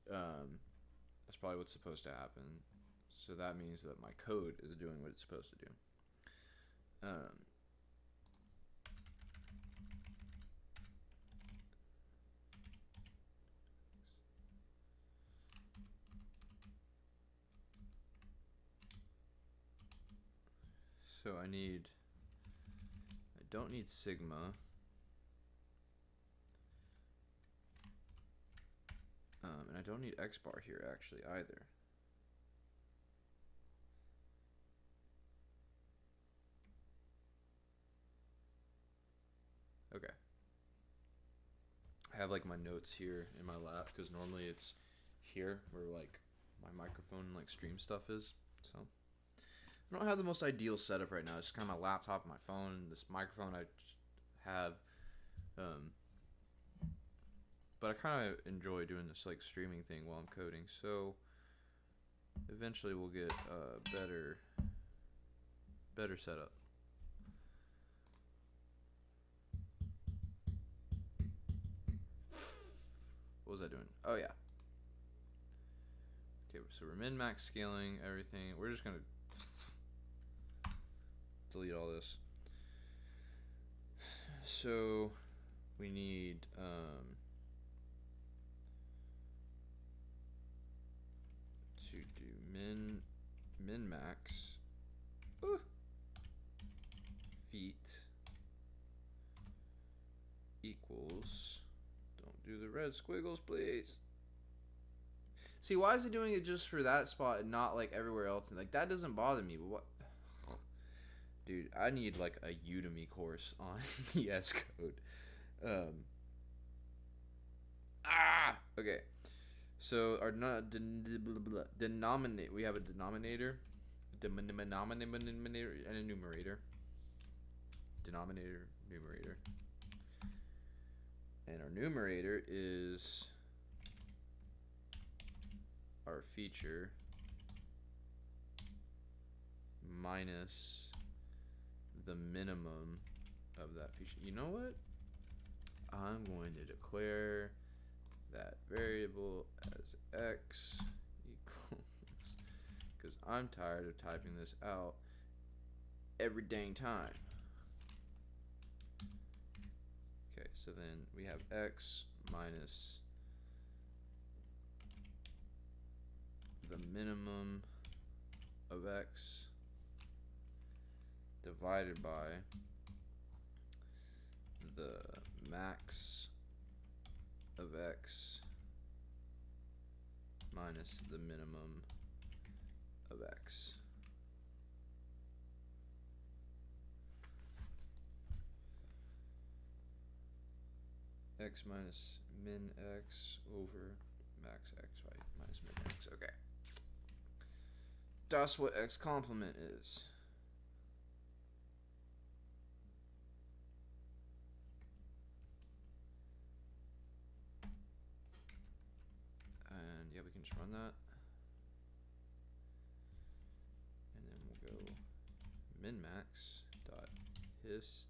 S1: That's probably what's supposed to happen. So that means that my code is doing what it's supposed to do. So I don't need sigma. And I don't need X bar here actually either. Okay. I have like my notes here in my lap because normally it's here where like my microphone and like stream stuff is. So I don't have the most ideal setup right now. It's just kind of my laptop, my phone, this microphone I just have. But I kind of enjoy doing this like streaming thing while I'm coding. So eventually we'll get a better setup. What was I doing? Oh yeah. Okay, so we're min-max scaling everything. We're just gonna delete all this. So we need to do min-max feet equals, don't do the red squiggles please. See, why is it doing it just for that spot and not like everywhere else? And like that doesn't bother me, but what? Dude, I need like a Udemy course on VS Code. Okay. So our denominator, we have a denominator, denominator, and a numerator. Denominator, numerator. And our numerator is our feature minus the minimum of that feature. You know what? I'm going to declare that variable as x equals, because I'm tired of typing this out every dang time. Okay, so then we have x minus the minimum of x divided by the max of x minus the minimum of x. x minus min x over max x, right? Minus min x. Okay. That's what x complement is. And yeah, we can just run that. And then we'll go min max dot hist.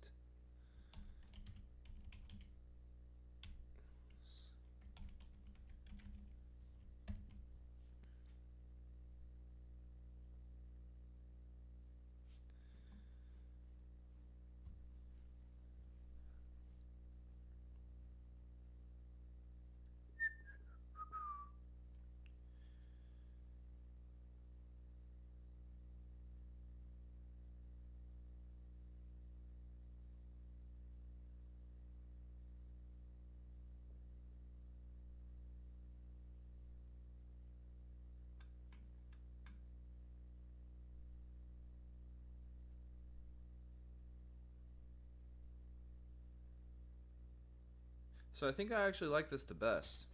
S1: So I think I actually like this the best.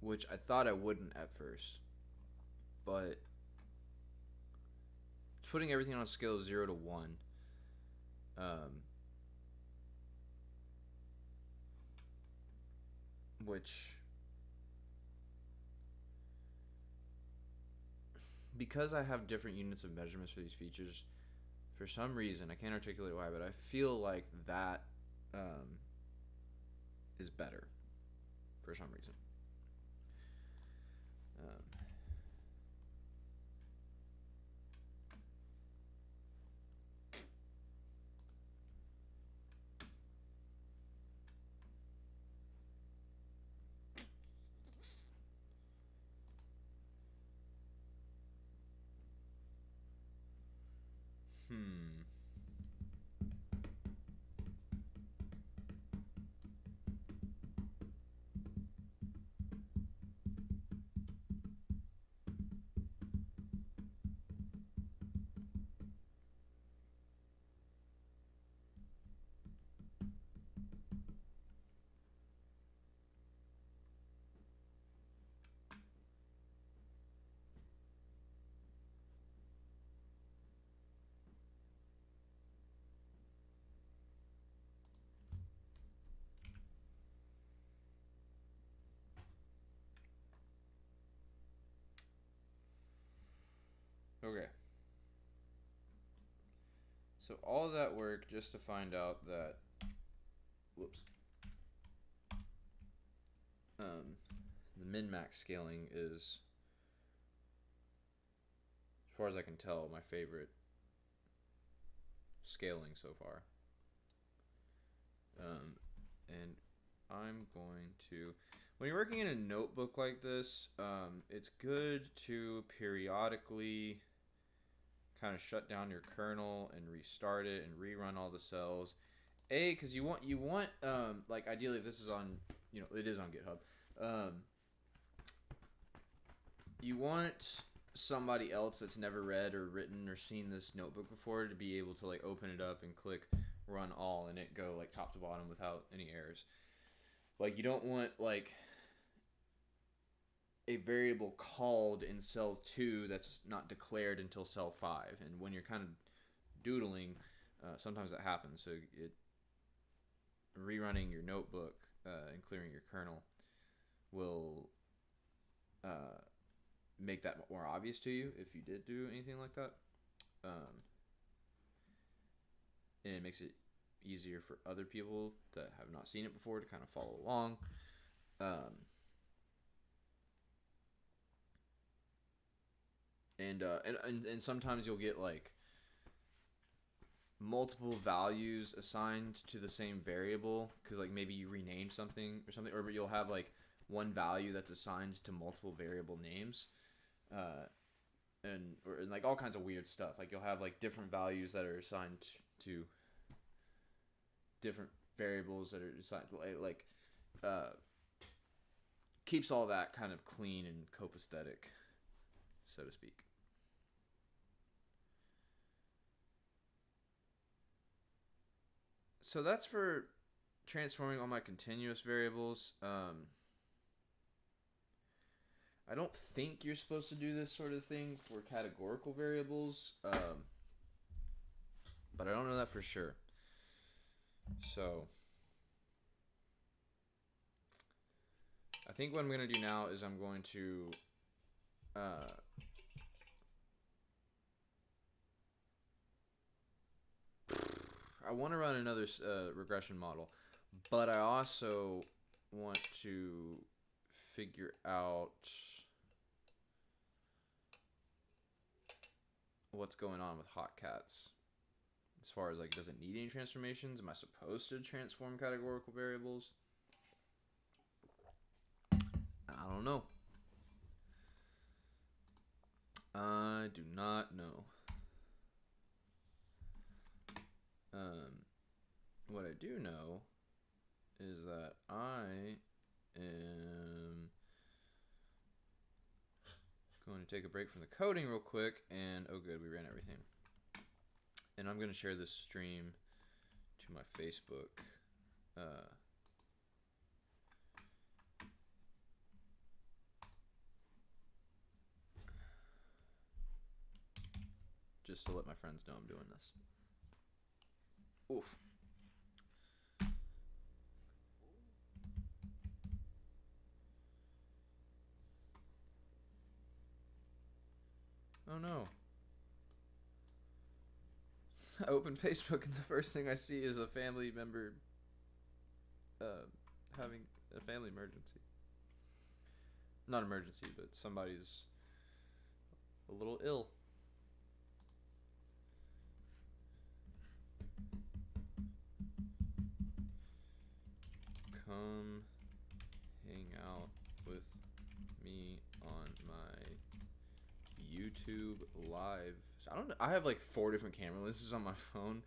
S1: Which I thought I wouldn't at first. But putting everything on a scale of 0 to 1, which, because I have different units of measurements for these features, for some reason, I can't articulate why, but I feel like that is better for some reason. Okay. So all of that work just to find out that, whoops, the min-max scaling is, as far as I can tell, my favorite scaling so far. And I'm going to, when you're working in a notebook like this, it's good to periodically kind of shut down your kernel and restart it and rerun all the cells. Because you want like ideally if this is on, it is on GitHub. You want somebody else that's never read or written or seen this notebook before to be able to like open it up and click run all and it go like top to bottom without any errors. Like you don't want like a variable called in cell 2 that's not declared until cell 5, and when you're kind of doodling, sometimes that happens. So rerunning your notebook and clearing your kernel will make that more obvious to you if you did do anything like that. And it makes it easier for other people that have not seen it before to kind of follow along. And sometimes you'll get like multiple values assigned to the same variable because like maybe you renamed something or something, or you'll have like one value that's assigned to multiple variable names, and like all kinds of weird stuff. Like you'll have like different values that are assigned to different variables that are assigned like keeps all that kind of clean and copacetic, so to speak. So that's for transforming all my continuous variables. I don't think you're supposed to do this sort of thing for categorical variables, but I don't know that for sure. So I think what I'm going to do now is I'm going to I want to run another regression model, but I also want to figure out what's going on with hot cats. As far as like, does it need any transformations? Am I supposed to transform categorical variables? I don't know. I do not know. What I do know is that I am going to take a break from the coding real quick, and oh good, we ran everything. And I'm going to share this stream to my Facebook. Just to let my friends know I'm doing this. Oof. Oh no. I open Facebook and the first thing I see is a family member having a family emergency. Not emergency, but somebody's a little ill. Come hang out with me on my YouTube live. I don't know. I have like 4 different camera lenses on my phone.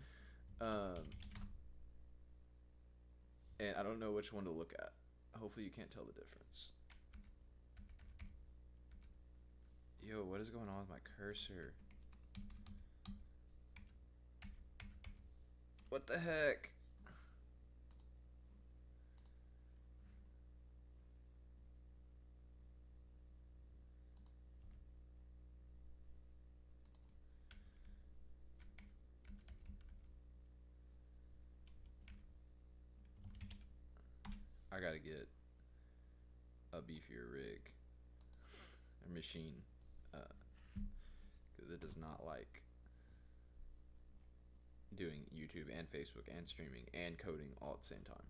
S1: And I don't know which one to look at. Hopefully you can't tell the difference. Yo, what is going on with my cursor? What the heck? I gotta get a beefier rig or machine, because it does not like doing YouTube and Facebook and streaming and coding all at the same time.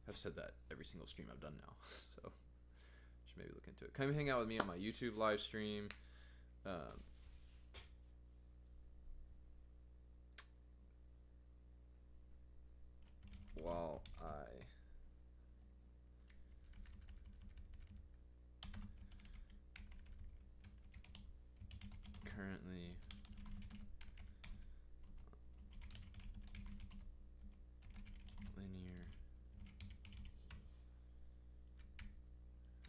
S1: I've said that every single stream I've done now, so should maybe look into it. Come hang out with me on my YouTube live stream. While I currently linear,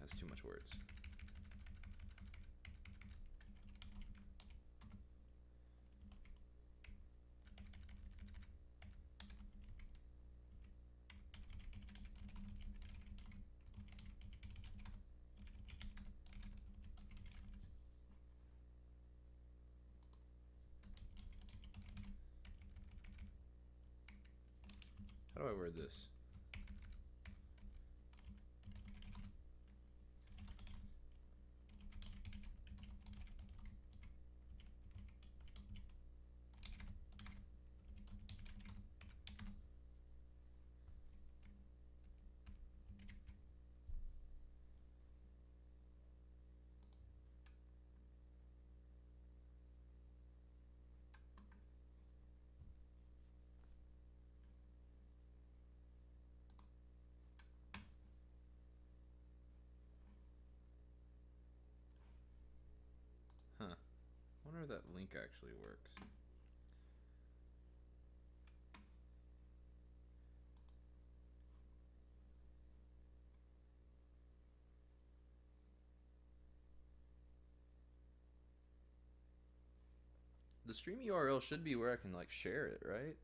S1: that's too much words. How do I word this? Huh. I wonder if that link actually works. The stream URL should be where I can like share it, right?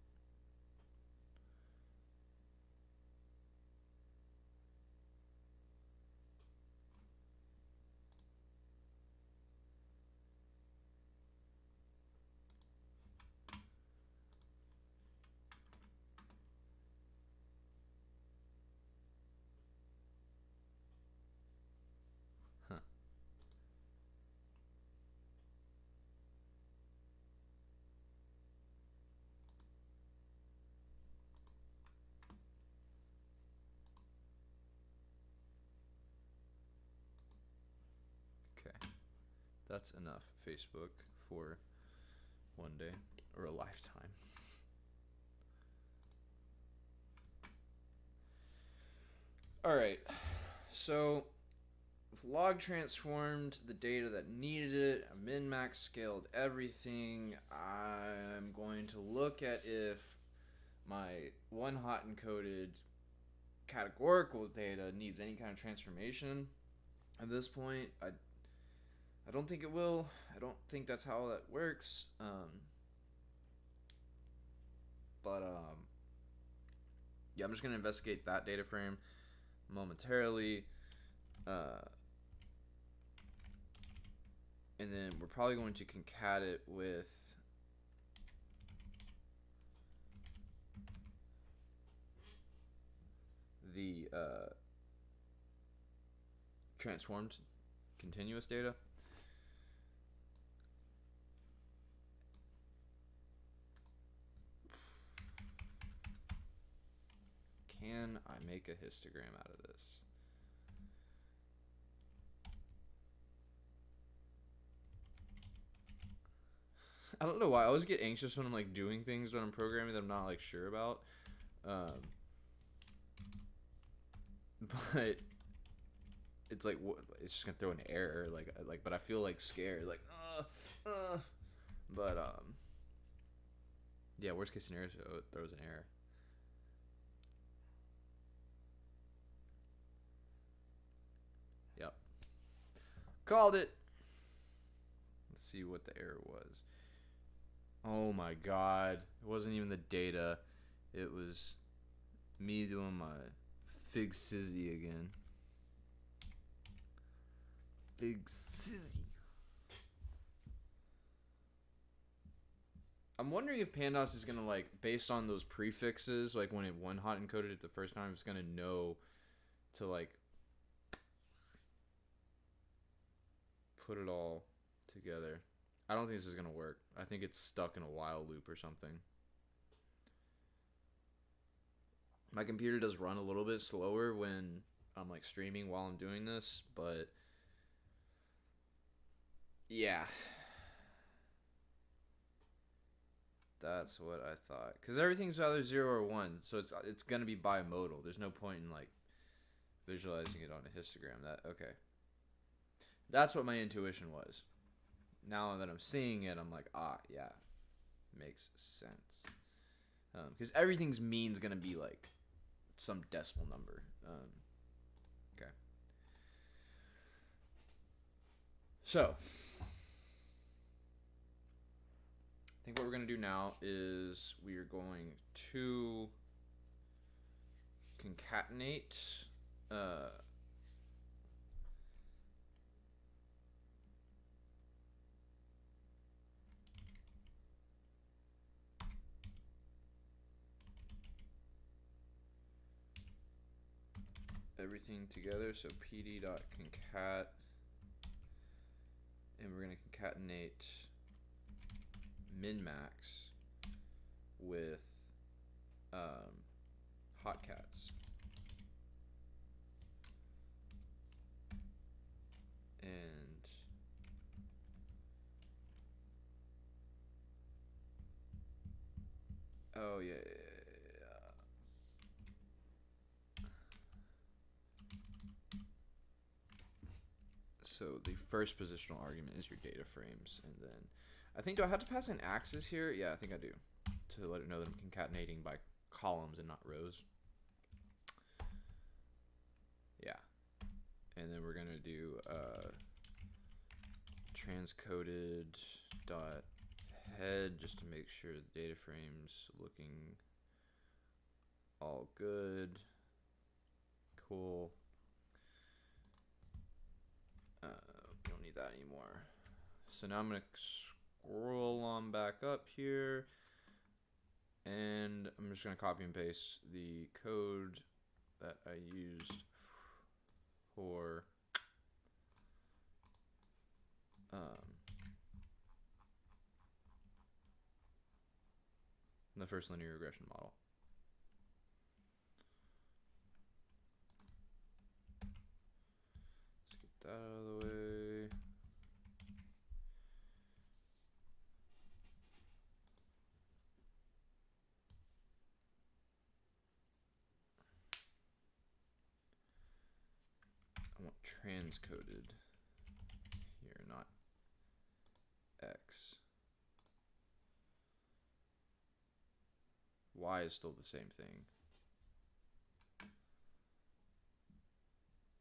S1: That's enough Facebook for one day or a lifetime. All right, so log transformed the data that needed it, I min-max scaled everything. I'm going to look at if my one hot encoded categorical data needs any kind of transformation. At this point, I don't think it will. I don't think that's how that works. Yeah, I'm just gonna investigate that data frame momentarily, and then we're probably going to concat it with the transformed continuous data. Can I make a histogram out of this? I don't know why. I always get anxious when I'm like doing things when I'm programming that I'm not like sure about. But it's like it's just gonna throw an error. But I feel like scared. Like But yeah. Worst case scenario, so it throws an error. Yep. Called it. Let's see what the error was. Oh my god. It wasn't even the data. It was me doing my Fig Sizzy again. Fig Sizzy. I'm wondering if Pandas is gonna like, based on those prefixes, like when it one hot encoded it the first time, it's gonna know to like put it all together. I don't think this is gonna work. I think it's stuck in a while loop or something. My computer does run a little bit slower when I'm like streaming while I'm doing this, but yeah. That's what I thought. Because everything's either 0 or 1, so it's gonna be bimodal. There's no point in like visualizing it on a histogram. Okay. That's what my intuition was. Now that I'm seeing it, I'm like, yeah, makes sense. Because everything's mean's gonna be like some decimal number. Okay. So I think what we're going to do now is we are going to concatenate everything together. So pd.concat, and we're going to concatenate min-max with hotcats. And oh yeah. So the first positional argument is your data frames, and then I think, do I have to pass an axis here? Yeah, I think I do, to let it know that I'm concatenating by columns and not rows. Yeah. And then we're gonna do transcoded dot head just to make sure the data frame's looking all good. Cool. We don't need that anymore. So now I'm gonna scroll on back up here, and I'm just gonna copy and paste the code that I used for the first linear regression model. Let's get that out of the way. transcoded here, not X. Y is still the same thing.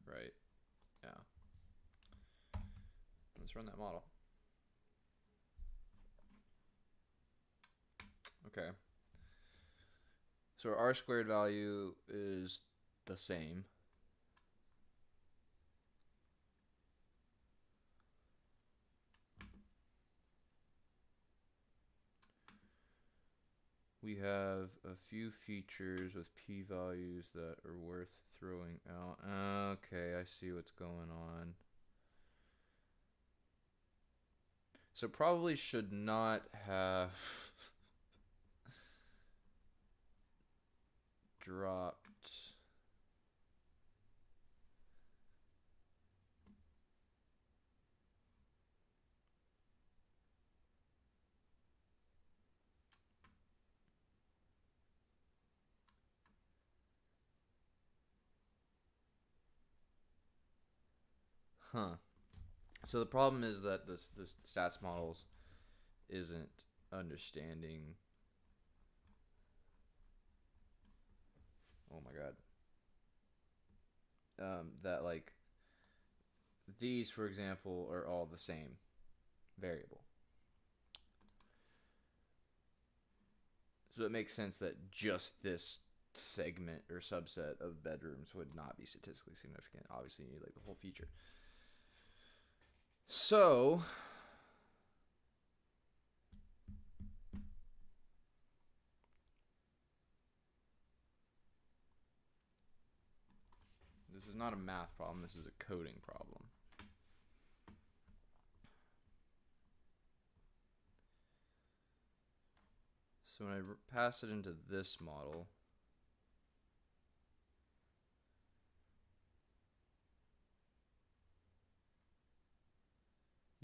S1: Right? Yeah. Let's run that model. Okay. So our R squared value is the same. We have a few features with p-values that are worth throwing out. Okay, I see what's going on. So probably should not have dropped. Huh. So the problem is that this stats models isn't understanding. Oh my god. That like these, for example, are all the same variable. So it makes sense that just this segment or subset of bedrooms would not be statistically significant. Obviously, you need like the whole feature. So this is not a math problem, this is a coding problem. So when I pass it into this model,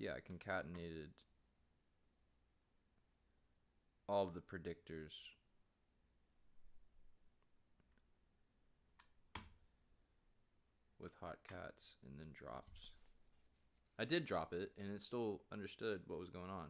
S1: yeah, I concatenated all of the predictors with hot cats and then dropped. I did drop it and it still understood what was going on.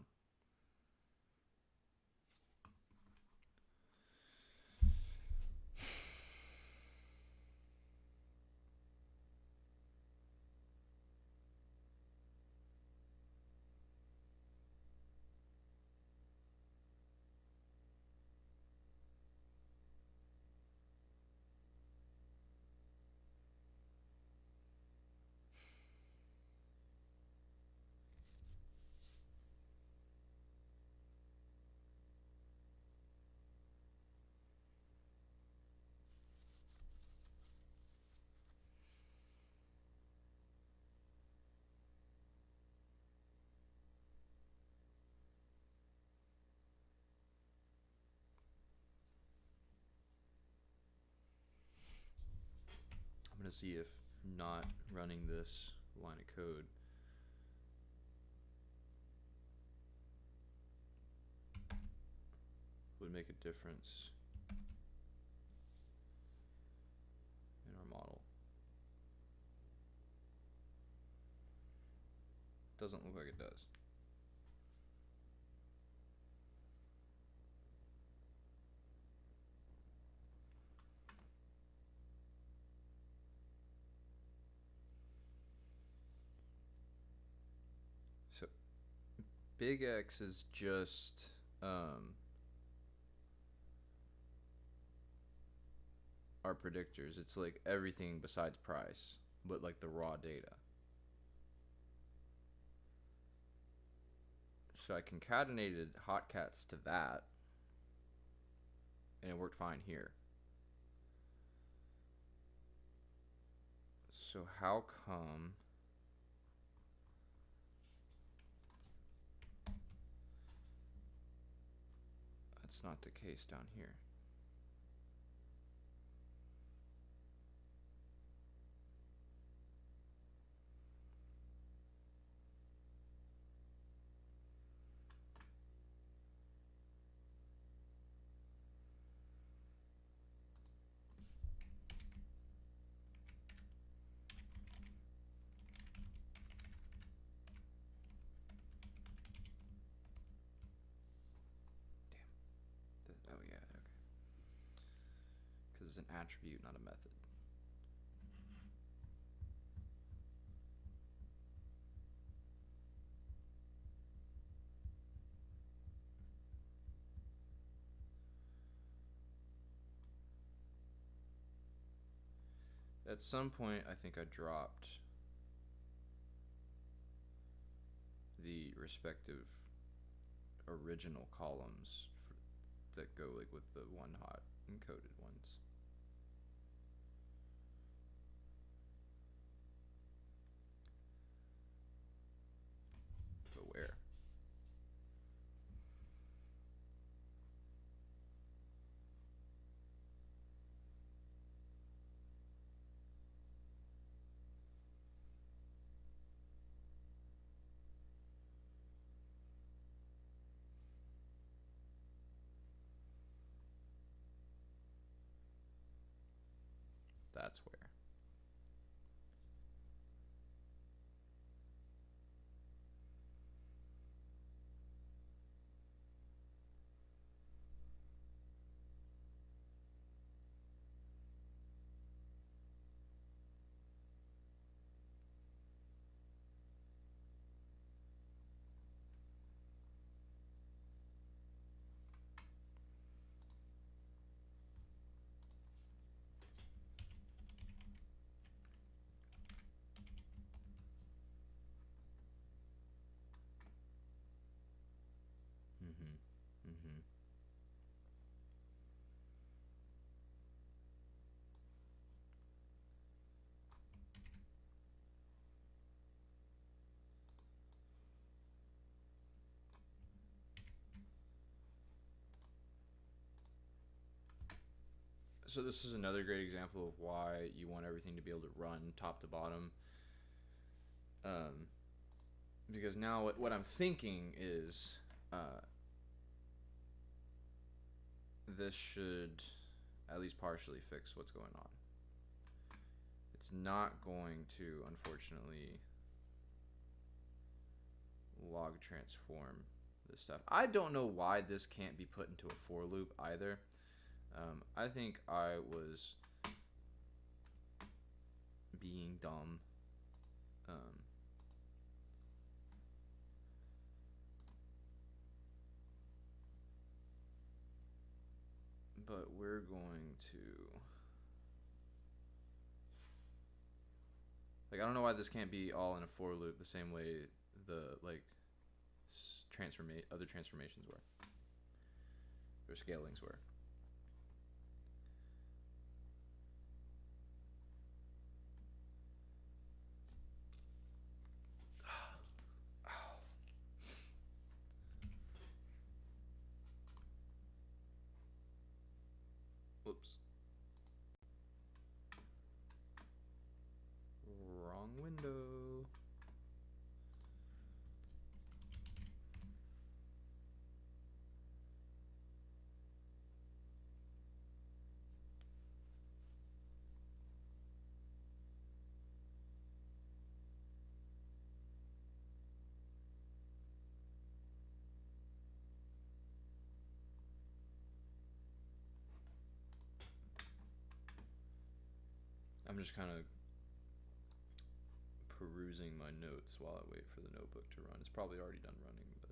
S1: I'm going to see if not running this line of code would make a difference in our model. Doesn't look like it does. So big X is just our predictors. It's like everything besides price, but like the raw data. So I concatenated hot cats to that, and it worked fine here. So how come that's not the case down here? it's an attribute, not a method. At some point, I think I dropped the respective original columns that go like with the one hot encoded ones. But where? That's where. So this is another great example of why you want everything to be able to run top to bottom. Because now what I'm thinking is this should at least partially fix what's going on. It's not going to, unfortunately, log transform this stuff. I don't know why this can't be put into a for loop either. I think I was being dumb. But we're going to... Like, I don't know why this can't be all in a for loop the same way the, like, other transformations were. Or scalings were. Whoops. Wrong window. I'm just kind of perusing my notes while I wait for the notebook to run. It's probably already done running, but...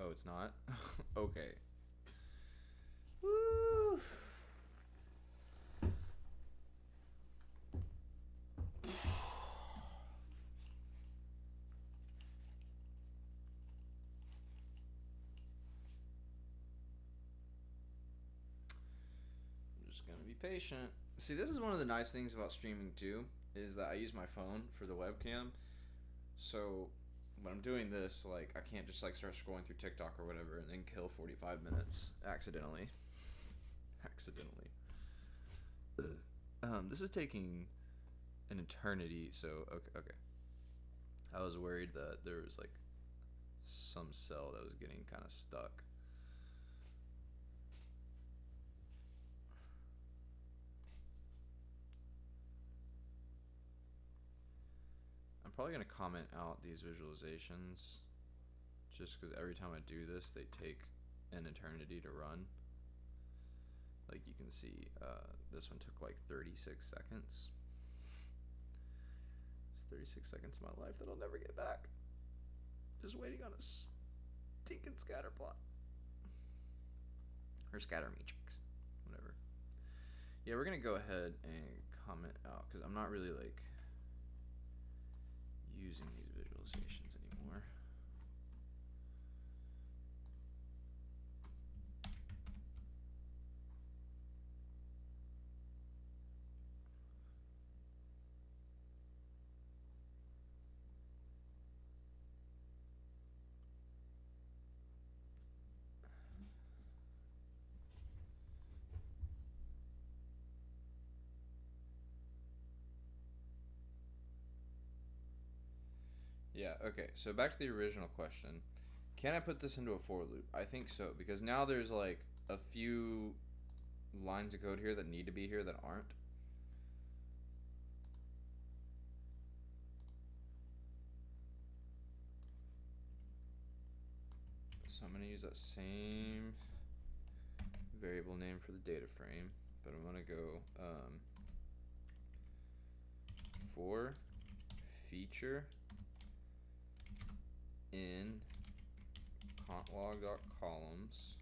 S1: Oh, it's not? Okay. Woo! Just gonna be patient. See, this is one of the nice things about streaming too, is that I use my phone for the webcam. So when I'm doing this, like, I can't just like start scrolling through TikTok or whatever and then kill 45 minutes accidentally. This is taking an eternity, so okay. I was worried that there was like some cell that was getting kind of stuck. I'm I'm probably going to comment out these visualizations just because every time I do this, they take an eternity to run. Like you can see, this one took like 36 seconds. It's 36 seconds of my life that I'll never get back. Just waiting on a stinking scatter plot. Or scatter matrix, whatever. Yeah, we're gonna go ahead and comment out because I'm not really like using these visualizations anymore. Yeah, okay, so back to the original question. Can I put this into a for loop? I think so, because now there's like a few lines of code here that need to be here that aren't. So I'm going to use that same variable name for the data frame, but I'm going to go for feature in contlog.columns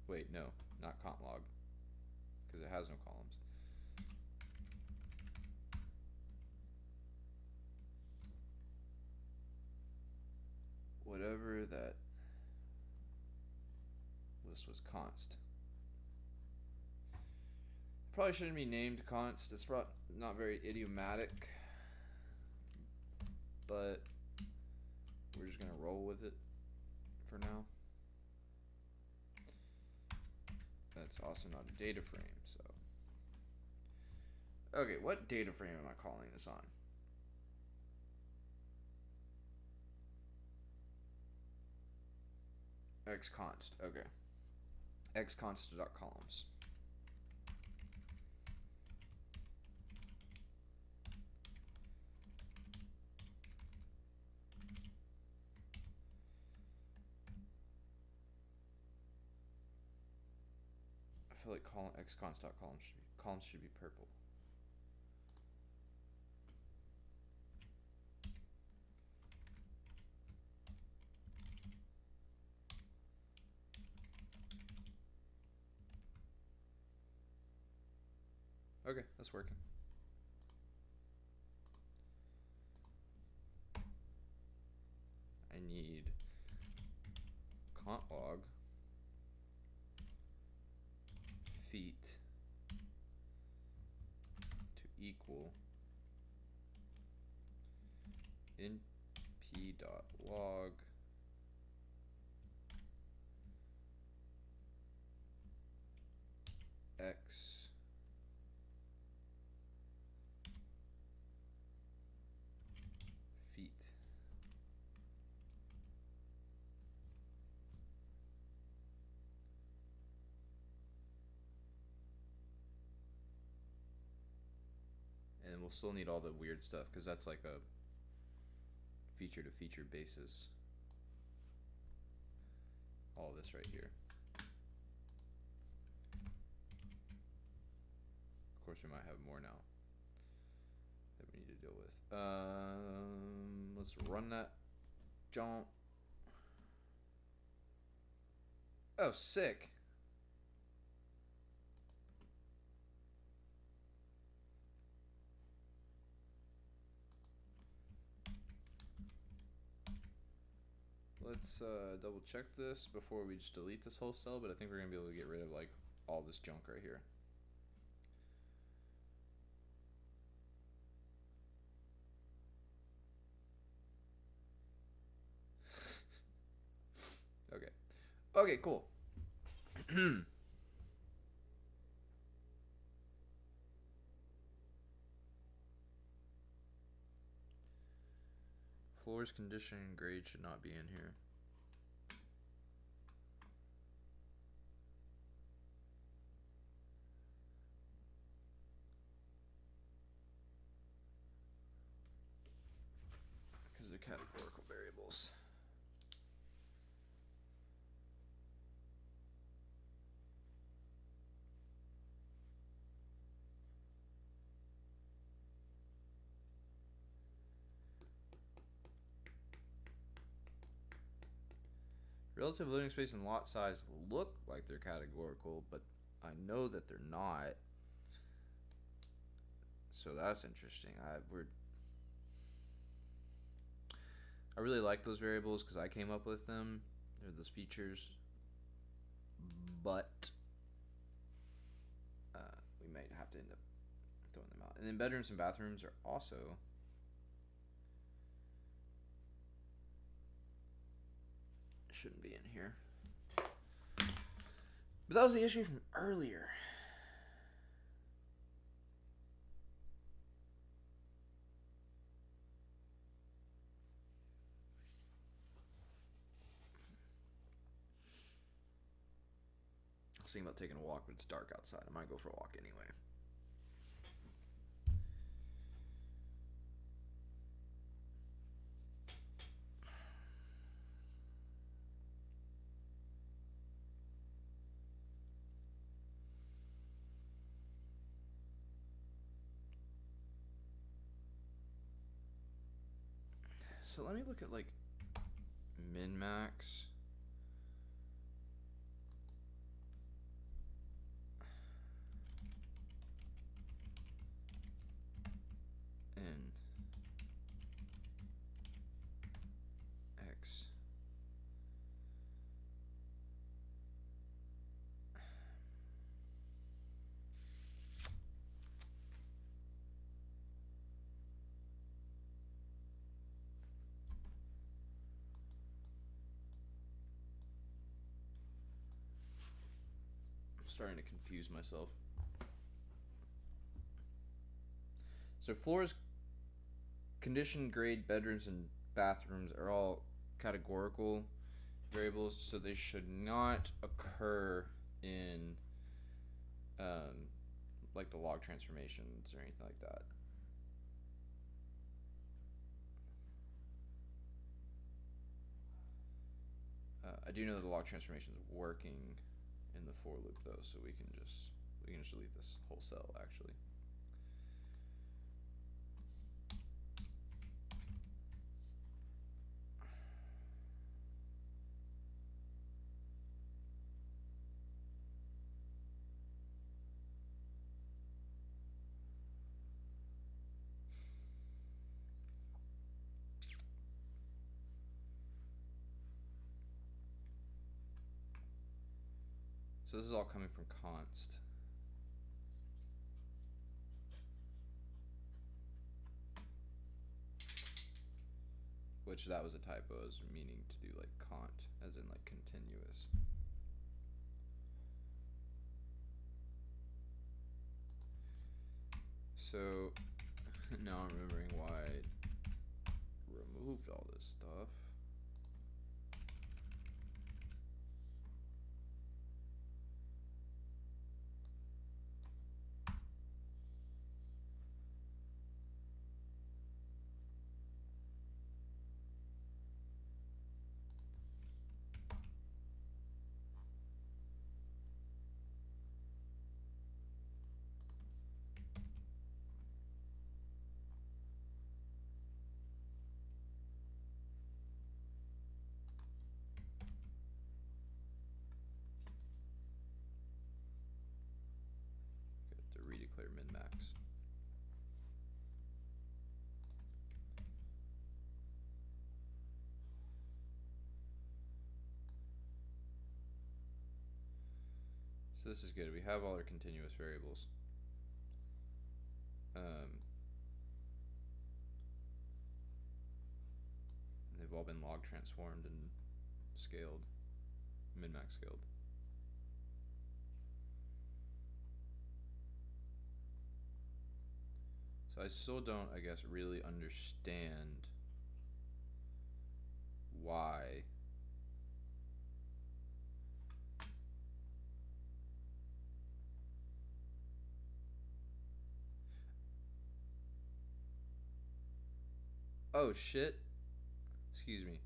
S1: wait, no, not contlog, because it has no columns. Whatever that list was, const. Probably shouldn't be named const. It's not very idiomatic, but we're just gonna roll with it for now. That's also not a data frame, so. Okay, what data frame am I calling this on? Xconst, okay. Xconst.columns. I feel like columns should be purple. Okay, that's working. I need contlog feet to equal np.log x feet. And we'll still need all the weird stuff because that's like a feature to feature basis. All this right here. Of course, we might have more now that we need to deal with. Let's run that jump. Oh, sick. Let's double check this before we just delete this whole cell, but I think we're gonna be able to get rid of like all this junk right here. Okay. Okay, cool. floor's condition and grade should not be in here. Because they're categorical variables. Relative living space and lot size look like they're categorical, but I know that they're not. So that's interesting. I really like those variables because I came up with them. They're those features, but we might have to end up throwing them out. And then bedrooms and bathrooms are also shouldn't be in here. But that was the issue from earlier. I was thinking about taking a walk, but it's dark outside. I might go for a walk anyway. So let me look at like min max. And X. I'm starting to confuse myself. So floors, condition, grade, bedrooms, and bathrooms are all categorical variables, so they should not occur in like the log transformations or anything like that. I do know that the log transformation is working in the for loop though, so we can just delete this whole cell actually. So this is all coming from const. Which that was a typo, as meaning to do like cont, as in like continuous. So now I'm remembering why I removed all this stuff. To redeclare min max. So this is good. We have all our continuous variables. And they've all been log transformed and scaled, min max scaled. So I still don't, I guess, really understand y. Oh shit. Excuse me.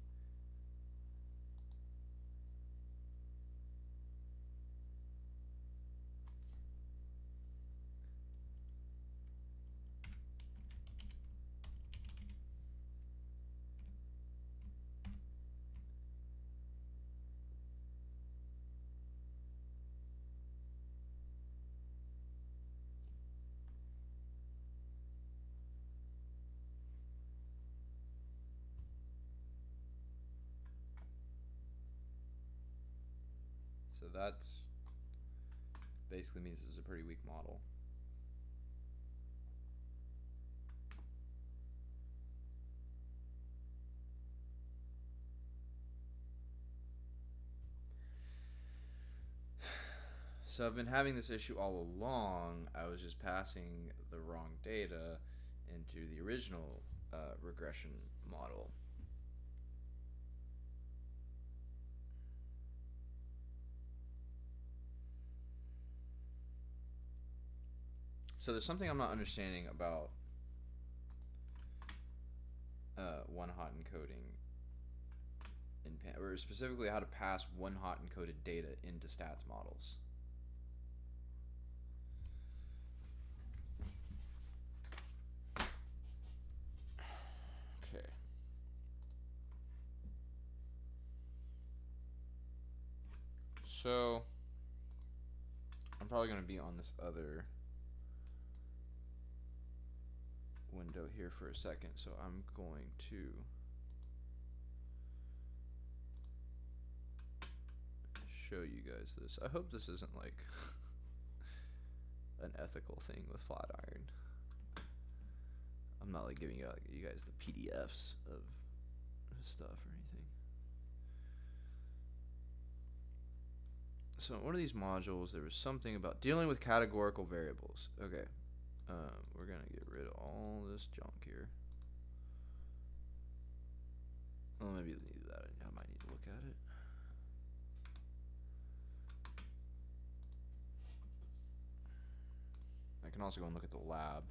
S1: So that's basically means this is a pretty weak model. So I've been having this issue all along. I was just passing the wrong data into the original regression model. So there's something I'm not understanding about one-hot encoding or specifically how to pass one-hot encoded data into stats models. Okay. So I'm probably going to be on this other window here for a second, so I'm going to show you guys this. I hope this isn't like an ethical thing with Flatiron. I'm not like giving you guys the PDFs of stuff or anything. So in one of these modules, there was something about dealing with categorical variables. Okay, we're gonna get rid of all this junk here. Well, maybe leave that. I might need to look at it. I can also go and look at the lab.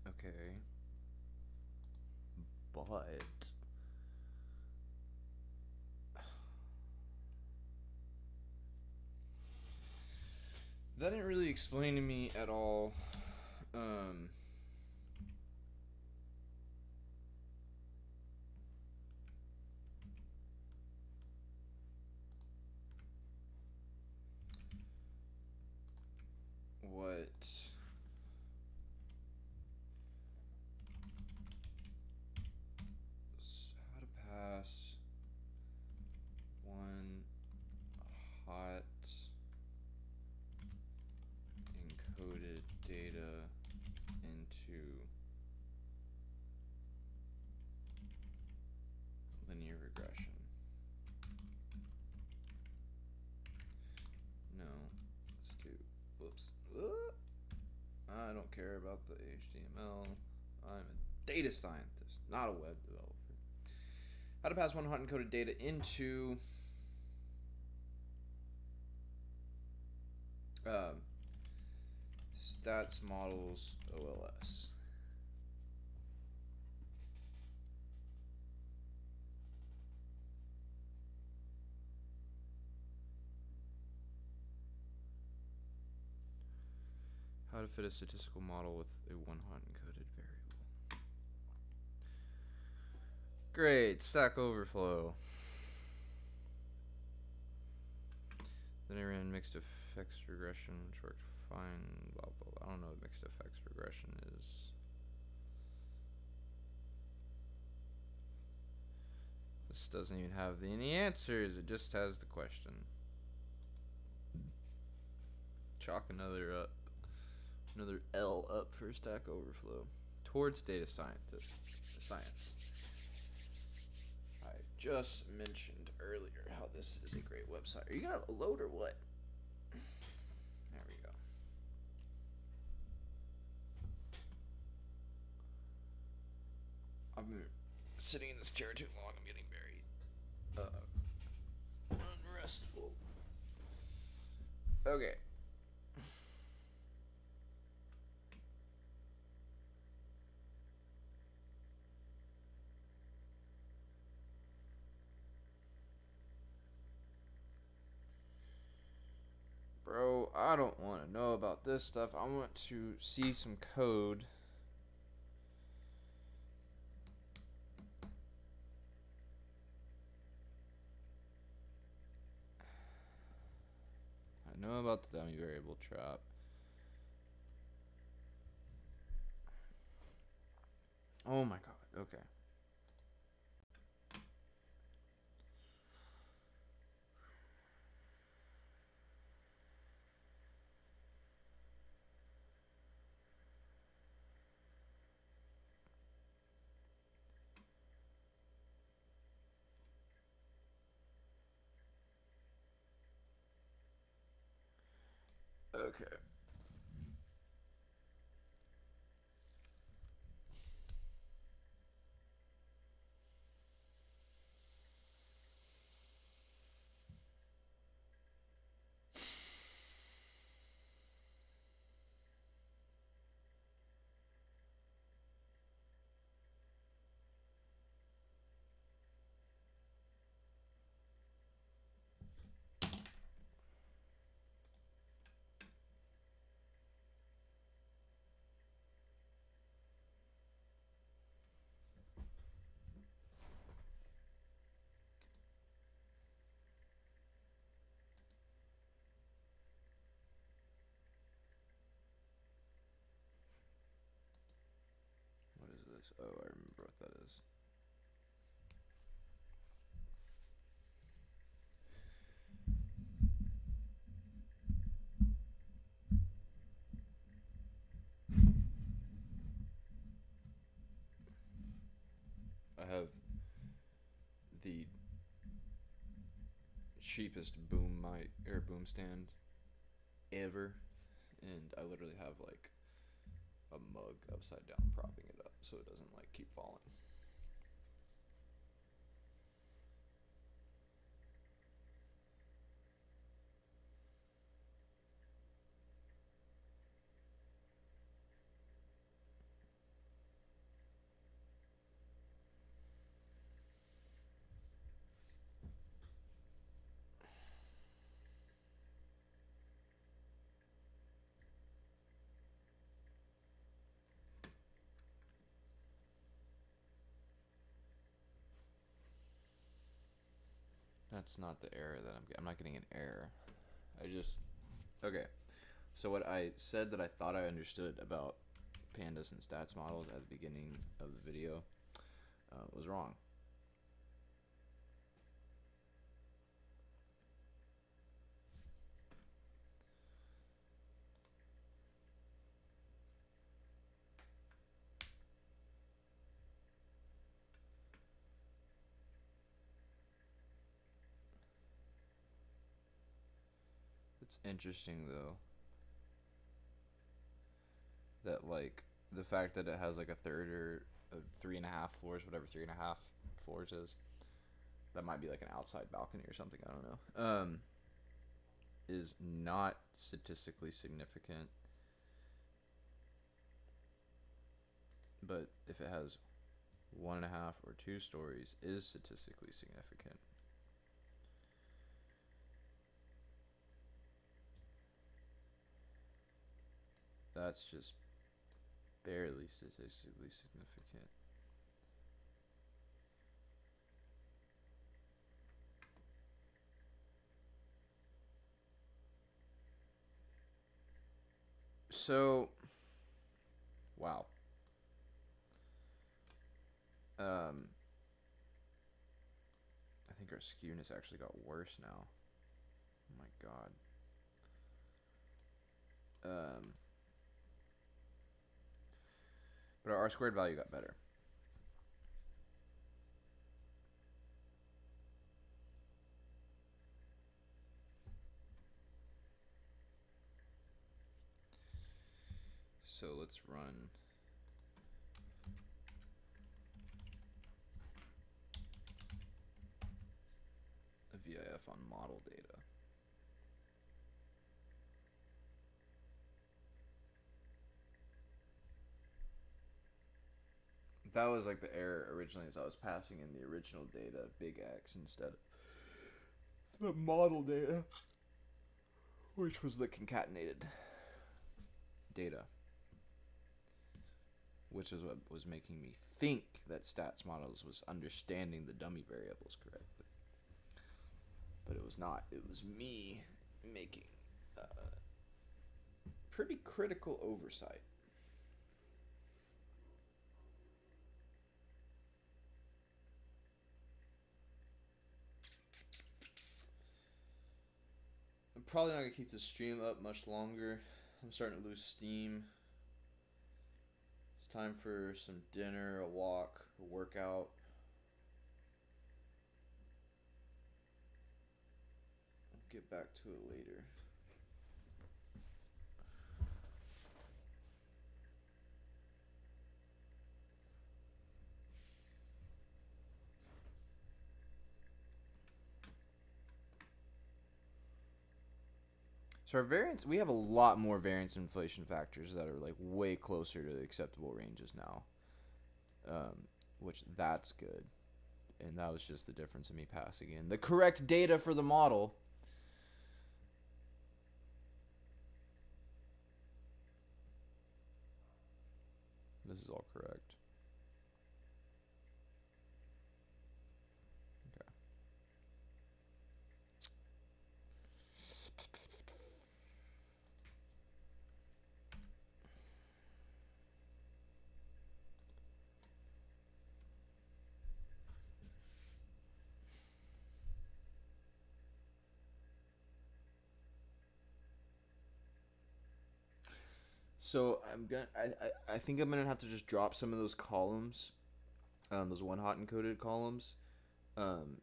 S1: Okay. But that didn't really explain to me at all. What care about the HTML. I'm a data scientist, not a web developer. How to pass one hot encoded data into stats models OLS. How to fit a statistical model with a one hot encoded variable. Great, Stack Overflow. Then I ran mixed effects regression, which worked fine. Blah, blah, blah. I don't know what mixed effects regression is. This doesn't even have any answers. It just has the question. Chalk another up. Another L up for Stack Overflow. Towards data science. I just mentioned earlier how this is a great website. Are you gonna load or what? There we go. I've been sitting in this chair too long. I'm getting very unrestful. Okay. Bro, I don't want to know about this stuff. I want to see some code. I know about the dummy variable trap. Oh my god, okay. Okay. What is this? Oh, I remember what that is. I have the cheapest boom mic or boom stand ever, and I literally have like a mug upside down propping it up so it doesn't like keep falling. That's not the error that I'm not getting an error. I just okay. So what I said that I thought I understood about pandas and stats models at the beginning of the video was wrong. It's interesting though that like the fact that it has like a third or a 3.5 floors, whatever 3.5 floors is, that might be like an outside balcony or something. I don't know. Is not statistically significant, but if it has 1.5 or 2 stories, is statistically significant. That's just barely statistically significant. So, wow. I think our skewness actually got worse now. Oh my god. But our R squared value got better. So let's run a VIF on model data. That was like the error originally, as I was passing in the original data, big X, instead of the model data, which was the concatenated data, which is what was making me think that stats models was understanding the dummy variables correctly. But it was not. It was me making pretty critical oversight. I'm probably not going to keep this stream up much longer. I'm starting to lose steam. It's time for some dinner, a walk, a workout. I'll get back to it later. So our variance, we have a lot more variance inflation factors that are like way closer to the acceptable ranges now, which that's good. And that was just the difference in me passing in the correct data for the model. This is all correct. Okay. So I think I'm gonna have to just drop some of those columns, those one hot encoded columns, um,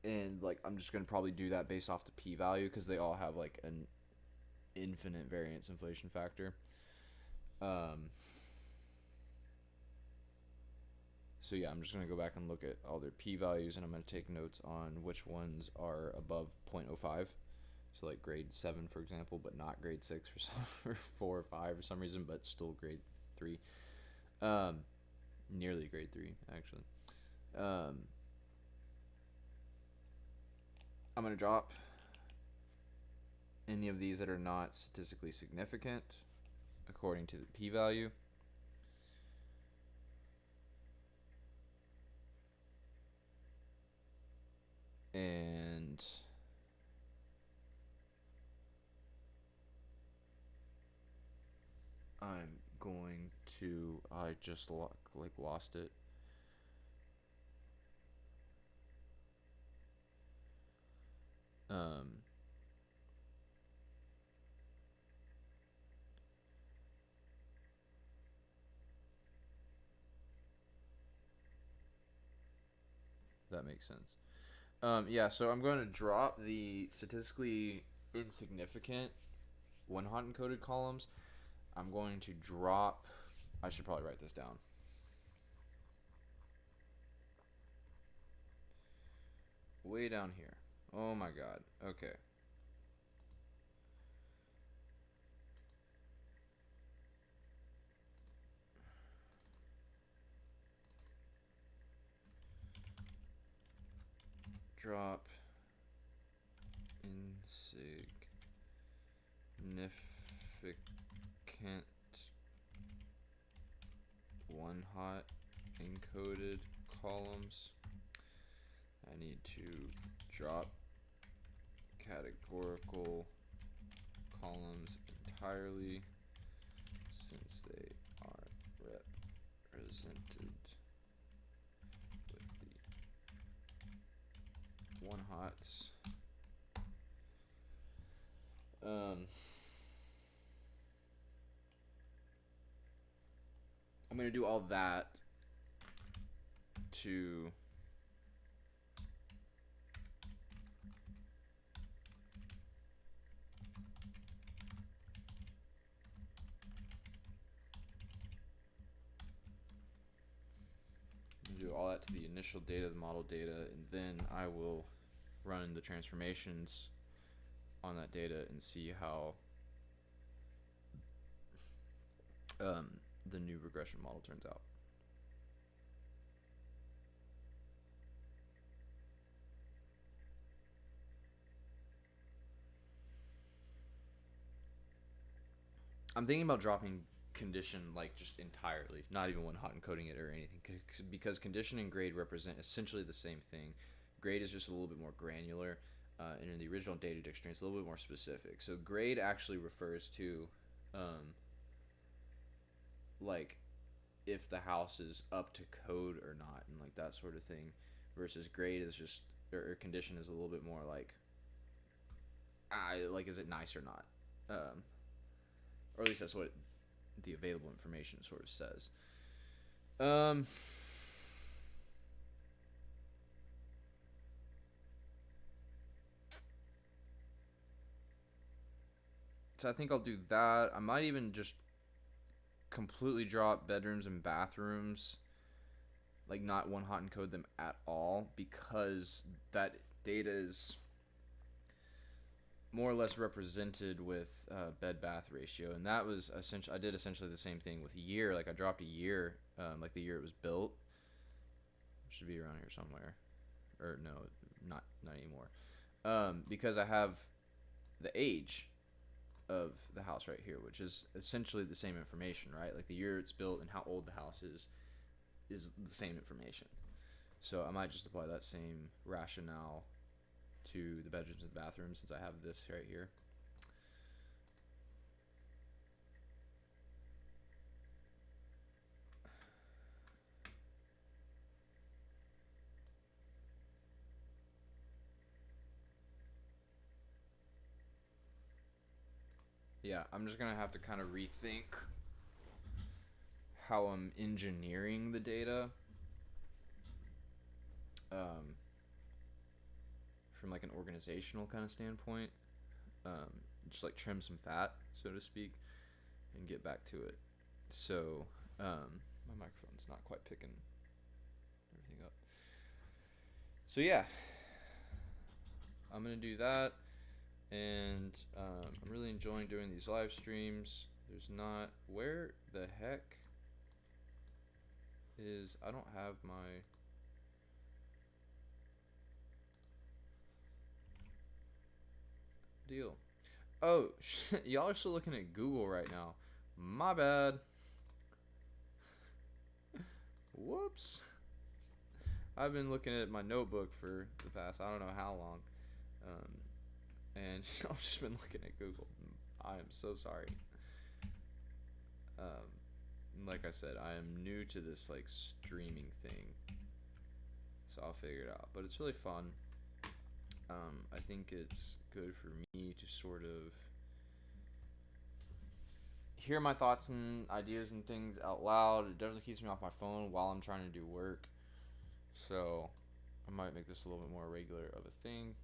S1: and like I'm just gonna probably do that based off the p-value because they all have like an infinite variance inflation factor. So yeah, I'm just gonna go back and look at all their p-values, and I'm gonna take notes on which ones are above 0.05. So like grade 7, for example, but not grade 6 for some, or 4 or 5 for some reason, but still grade 3. Nearly grade 3 actually. I'm gonna drop any of these that are not statistically significant according to the p-value. And I'm going to, I just lost it. That makes sense. Yeah, so I'm going to drop the statistically insignificant one hot encoded columns, I'm going to drop. I should probably write this down. Way down here. Oh my god. Okay. Drop insignificant one hot encoded columns. I need to drop categorical columns entirely since they are represented with the one hots. I'm going to do all that to the initial data, the model data, and then I will run the transformations on that data and see how the new regression model turns out. I'm thinking about dropping condition like just entirely, not even one hot encoding it or anything, because condition and grade represent essentially the same thing. Grade is just a little bit more granular, and in the original data dictionary it's a little bit more specific. So grade actually refers to like if the house is up to code or not, and like that sort of thing, versus grade is just, or condition is a little bit more like like is it nice or not, or at least that's what the available information sort of says. So I think I'll do that. I might even just completely drop bedrooms and bathrooms, like not one hot encode them at all, because that data is more or less represented with bed bath ratio, and that was essentially, I did essentially the same thing with year. Like I dropped a year, like the year it was built. It should be around here somewhere, or no, not anymore, because I have the age of the house right here, which is essentially the same information, right? Like the year it's built and how old the house is the same information. So I might just apply that same rationale to the bedrooms and the bathrooms, since I have this right here. Yeah, I'm just gonna have to kind of rethink how I'm engineering the data, from like an organizational kind of standpoint, just like trim some fat, so to speak, and get back to it. So my microphone's not quite picking everything up. So yeah, I'm gonna do that, and I'm really enjoying doing these live streams. There's not, where the heck is, I don't have my deal. Oh, y'all are still looking at Google right now. My bad. Whoops. I've been looking at my notebook for the past, I don't know how long. And I've just been looking at Google. I am so sorry. Like I said, I am new to this like streaming thing, so I'll figure it out. But it's really fun. I think it's good for me to sort of hear my thoughts and ideas and things out loud. It definitely keeps me off my phone while I'm trying to do work. So I might make this a little bit more regular of a thing.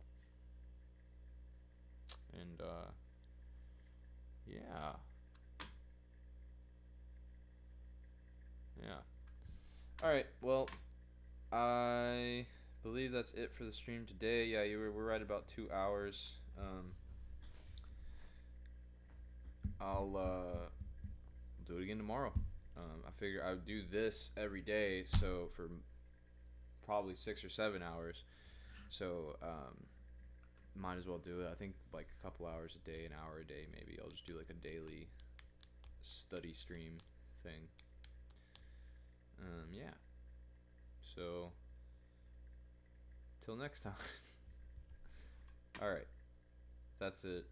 S1: And Yeah. Yeah. All right. Well, I believe that's it for the stream today. Yeah, we're right about 2 hours. I'll do it again tomorrow. I figure I would do this every day, so for probably 6 or 7 hours. So might as well do it. I think like a couple hours a day, an hour a day, maybe. I'll just do like a daily study stream thing. Yeah. So till next time. All right. That's it.